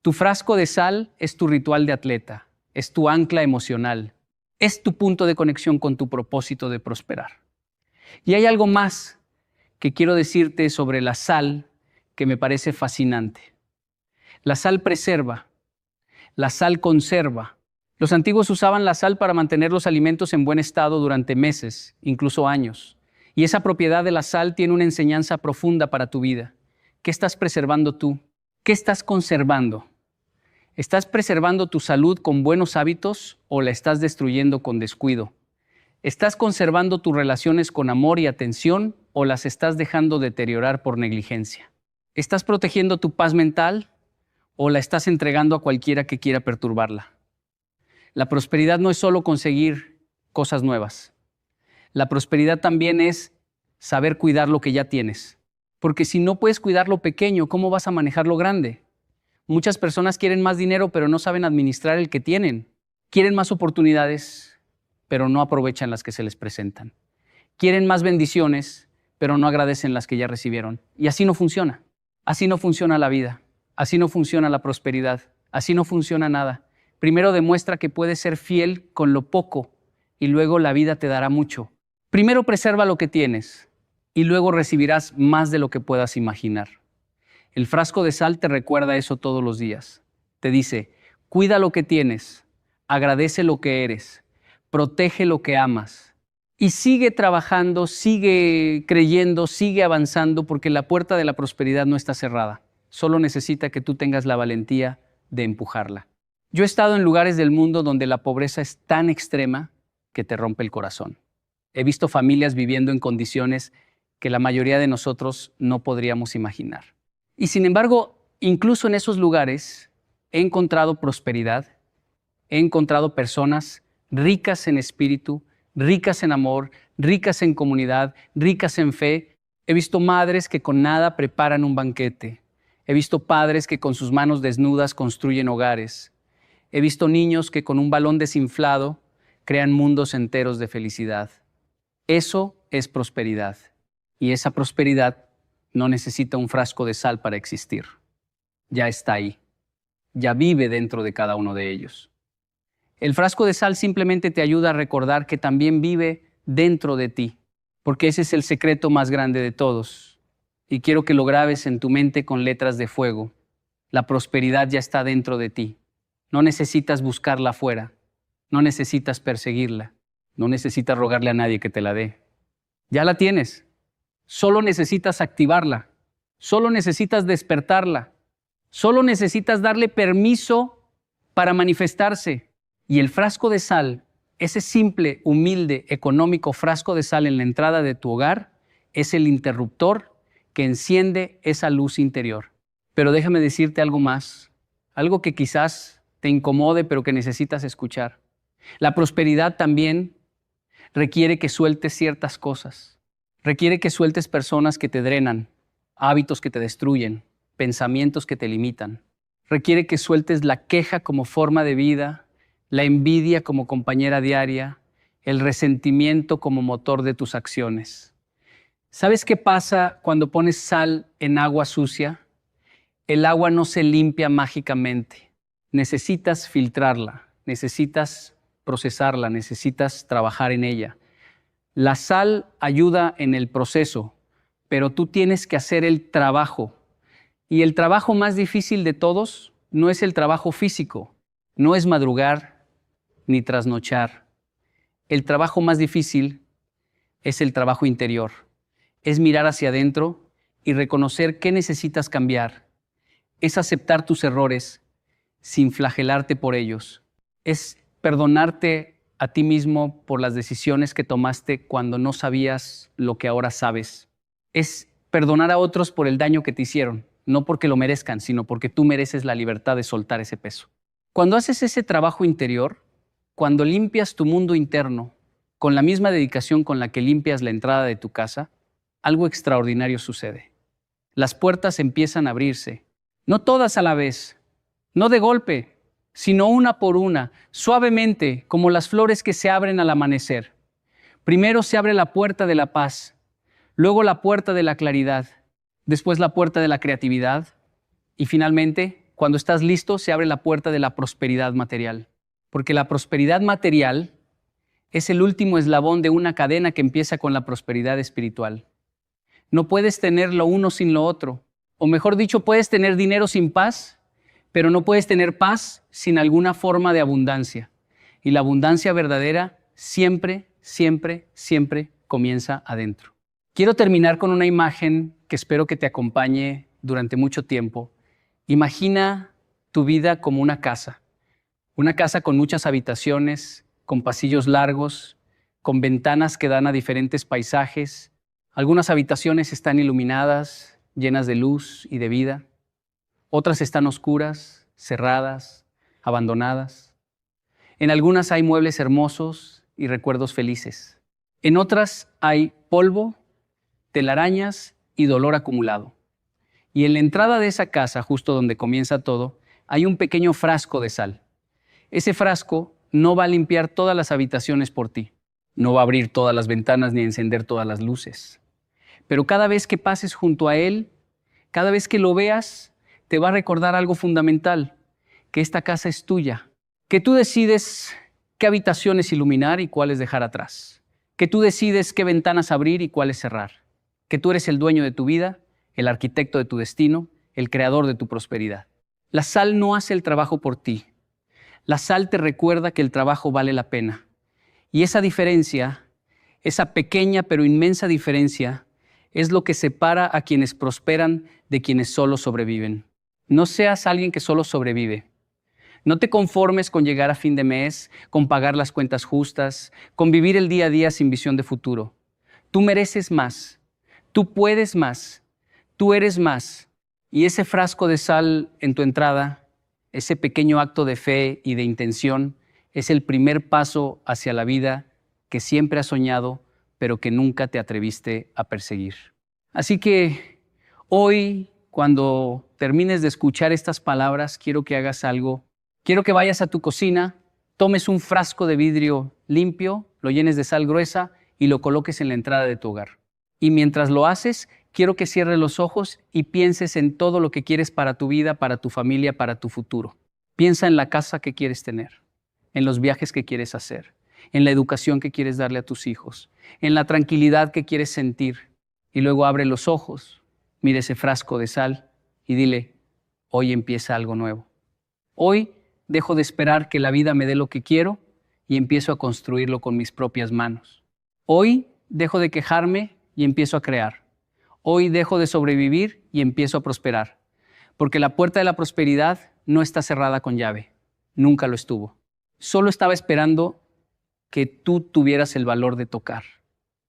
Tu frasco de sal es tu ritual de atleta, es tu ancla emocional, es tu punto de conexión con tu propósito de prosperar. Y hay algo más que quiero decirte sobre la sal que me parece fascinante. La sal preserva, la sal conserva. Los antiguos usaban la sal para mantener los alimentos en buen estado durante meses, incluso años. Y esa propiedad de la sal tiene una enseñanza profunda para tu vida. ¿Qué estás preservando tú? ¿Qué estás conservando? ¿Estás preservando tu salud con buenos hábitos o la estás destruyendo con descuido? ¿Estás conservando tus relaciones con amor y atención o las estás dejando deteriorar por negligencia? ¿Estás protegiendo tu paz mental o la estás entregando a cualquiera que quiera perturbarla. La prosperidad no es solo conseguir cosas nuevas. La prosperidad también es saber cuidar lo que ya tienes. Porque si no puedes cuidar lo pequeño, ¿cómo vas a manejar lo grande? Muchas personas quieren más dinero, pero no saben administrar el que tienen. Quieren más oportunidades, pero no aprovechan las que se les presentan. Quieren más bendiciones, pero no agradecen las que ya recibieron. Y así no funciona. Así no funciona la vida. Así no funciona la prosperidad. Así no funciona nada. Primero demuestra que puedes ser fiel con lo poco y luego la vida te dará mucho. Primero preserva lo que tienes y luego recibirás más de lo que puedas imaginar. El frasco de sal te recuerda eso todos los días. Te dice, cuida lo que tienes, agradece lo que eres, protege lo que amas y sigue trabajando, sigue creyendo, sigue avanzando porque la puerta de la prosperidad no está cerrada. Solo necesita que tú tengas la valentía de empujarla. Yo he estado en lugares del mundo donde la pobreza es tan extrema que te rompe el corazón. He visto familias viviendo en condiciones que la mayoría de nosotros no podríamos imaginar. Y sin embargo, incluso en esos lugares he encontrado prosperidad, he encontrado personas ricas en espíritu, ricas en amor, ricas en comunidad, ricas en fe. He visto madres que con nada preparan un banquete. He visto padres que con sus manos desnudas construyen hogares. He visto niños que con un balón desinflado crean mundos enteros de felicidad. Eso es prosperidad. Y esa prosperidad no necesita un frasco de sal para existir. Ya está ahí. Ya vive dentro de cada uno de ellos. El frasco de sal simplemente te ayuda a recordar que también vive dentro de ti, porque ese es el secreto más grande de todos. Y quiero que lo grabes en tu mente con letras de fuego. La prosperidad ya está dentro de ti. No necesitas buscarla afuera. No necesitas perseguirla. No necesitas rogarle a nadie que te la dé. Ya la tienes. Solo necesitas activarla. Solo necesitas despertarla. Solo necesitas darle permiso para manifestarse. Y el frasco de sal, ese simple, humilde, económico frasco de sal en la entrada de tu hogar, es el interruptor que enciende esa luz interior. Pero déjame decirte algo más, algo que quizás te incomode, pero que necesitas escuchar. La prosperidad también requiere que sueltes ciertas cosas. Requiere que sueltes personas que te drenan, hábitos que te destruyen, pensamientos que te limitan. Requiere que sueltes la queja como forma de vida, la envidia como compañera diaria, el resentimiento como motor de tus acciones. ¿Sabes qué pasa cuando pones sal en agua sucia? El agua no se limpia mágicamente. Necesitas filtrarla, necesitas procesarla, necesitas trabajar en ella. La sal ayuda en el proceso, pero tú tienes que hacer el trabajo. Y el trabajo más difícil de todos no es el trabajo físico, no es madrugar ni trasnochar. El trabajo más difícil es el trabajo interior. Es mirar hacia adentro y reconocer qué necesitas cambiar. Es aceptar tus errores sin flagelarte por ellos. Es perdonarte a ti mismo por las decisiones que tomaste cuando no sabías lo que ahora sabes. Es perdonar a otros por el daño que te hicieron, no porque lo merezcan, sino porque tú mereces la libertad de soltar ese peso. Cuando haces ese trabajo interior, cuando limpias tu mundo interno con la misma dedicación con la que limpias la entrada de tu casa, algo extraordinario sucede. Las puertas empiezan a abrirse, no todas a la vez, no de golpe, sino una por una, suavemente, como las flores que se abren al amanecer. Primero se abre la puerta de la paz, luego la puerta de la claridad, después la puerta de la creatividad y finalmente, cuando estás listo, se abre la puerta de la prosperidad material. Porque la prosperidad material es el último eslabón de una cadena que empieza con la prosperidad espiritual. No puedes tener lo uno sin lo otro. O mejor dicho, puedes tener dinero sin paz, pero no puedes tener paz sin alguna forma de abundancia. Y la abundancia verdadera siempre, siempre, siempre comienza adentro. Quiero terminar con una imagen que espero que te acompañe durante mucho tiempo. Imagina tu vida como una casa con muchas habitaciones, con pasillos largos, con ventanas que dan a diferentes paisajes. Algunas habitaciones están iluminadas, llenas de luz y de vida. Otras están oscuras, cerradas, abandonadas. En algunas hay muebles hermosos y recuerdos felices. En otras hay polvo, telarañas y dolor acumulado. Y en la entrada de esa casa, justo donde comienza todo, hay un pequeño frasco de sal. Ese frasco no va a limpiar todas las habitaciones por ti. No va a abrir todas las ventanas ni encender todas las luces. Pero cada vez que pases junto a él, cada vez que lo veas, te va a recordar algo fundamental, que esta casa es tuya, que tú decides qué habitaciones iluminar y cuáles dejar atrás, que tú decides qué ventanas abrir y cuáles cerrar, que tú eres el dueño de tu vida, el arquitecto de tu destino, el creador de tu prosperidad. La sal no hace el trabajo por ti. La sal te recuerda que el trabajo vale la pena. Y esa diferencia, esa pequeña pero inmensa diferencia, es lo que separa a quienes prosperan de quienes solo sobreviven. No seas alguien que solo sobrevive. No te conformes con llegar a fin de mes, con pagar las cuentas justas, con vivir el día a día sin visión de futuro. Tú mereces más. Tú puedes más. Tú eres más. Y ese frasco de sal en tu entrada, ese pequeño acto de fe y de intención, es el primer paso hacia la vida que siempre has soñado, pero que nunca te atreviste a perseguir. Así que hoy, cuando termines de escuchar estas palabras, quiero que hagas algo. Quiero que vayas a tu cocina, tomes un frasco de vidrio limpio, lo llenes de sal gruesa y lo coloques en la entrada de tu hogar. Y mientras lo haces, quiero que cierres los ojos y pienses en todo lo que quieres para tu vida, para tu familia, para tu futuro. Piensa en la casa que quieres tener, en los viajes que quieres hacer, en la educación que quieres darle a tus hijos, en la tranquilidad que quieres sentir. Y luego abre los ojos, mira ese frasco de sal y dile, hoy empieza algo nuevo. Hoy dejo de esperar que la vida me dé lo que quiero y empiezo a construirlo con mis propias manos. Hoy dejo de quejarme y empiezo a crear. Hoy dejo de sobrevivir y empiezo a prosperar. Porque la puerta de la prosperidad no está cerrada con llave. Nunca lo estuvo. Solo estaba esperando que tú tuvieras el valor de tocar.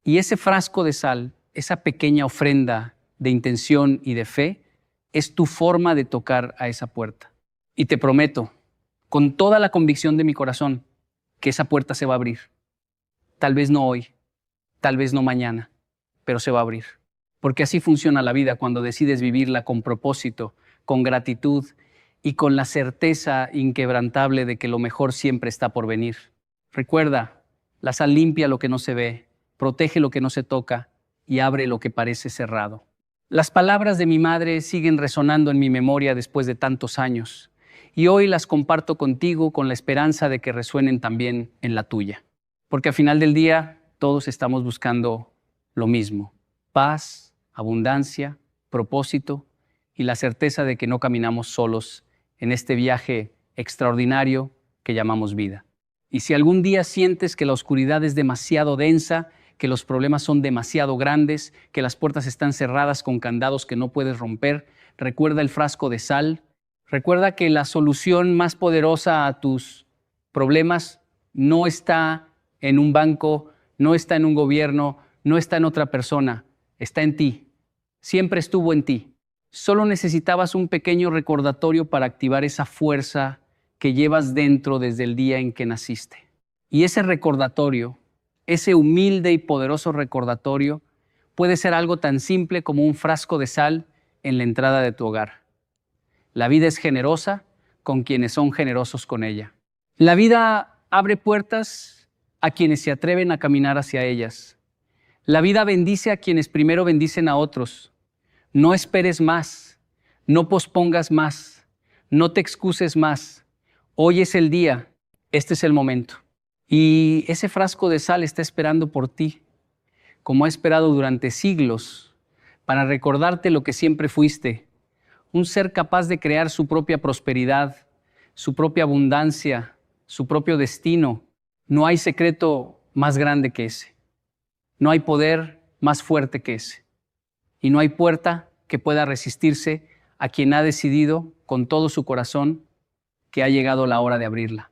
Y ese frasco de sal, esa pequeña ofrenda de intención y de fe, es tu forma de tocar a esa puerta. Y te prometo, con toda la convicción de mi corazón, que esa puerta se va a abrir. Tal vez no hoy, tal vez no mañana, pero se va a abrir. Porque así funciona la vida cuando decides vivirla con propósito, con gratitud y con la certeza inquebrantable de que lo mejor siempre está por venir. Recuerda, la sal limpia lo que no se ve, protege lo que no se toca y abre lo que parece cerrado. Las palabras de mi madre siguen resonando en mi memoria después de tantos años y hoy las comparto contigo con la esperanza de que resuenen también en la tuya. Porque al final del día todos estamos buscando lo mismo: paz, abundancia, propósito y la certeza de que no caminamos solos en este viaje extraordinario que llamamos vida. Y si algún día sientes que la oscuridad es demasiado densa, que los problemas son demasiado grandes, que las puertas están cerradas con candados que no puedes romper, recuerda el frasco de sal. Recuerda que la solución más poderosa a tus problemas no está en un banco, no está en un gobierno, no está en otra persona, está en ti. Siempre estuvo en ti. Solo necesitabas un pequeño recordatorio para activar esa fuerza que llevas dentro desde el día en que naciste. Y ese recordatorio, ese humilde y poderoso recordatorio, puede ser algo tan simple como un frasco de sal en la entrada de tu hogar. La vida es generosa con quienes son generosos con ella. La vida abre puertas a quienes se atreven a caminar hacia ellas. La vida bendice a quienes primero bendicen a otros. No esperes más, no pospongas más, no te excuses más. Hoy es el día, este es el momento. Y ese frasco de sal está esperando por ti, como ha esperado durante siglos, para recordarte lo que siempre fuiste, un ser capaz de crear su propia prosperidad, su propia abundancia, su propio destino. No hay secreto más grande que ese. No hay poder más fuerte que ese. Y no hay puerta que pueda resistirse a quien ha decidido con todo su corazón que ha llegado la hora de abrirla.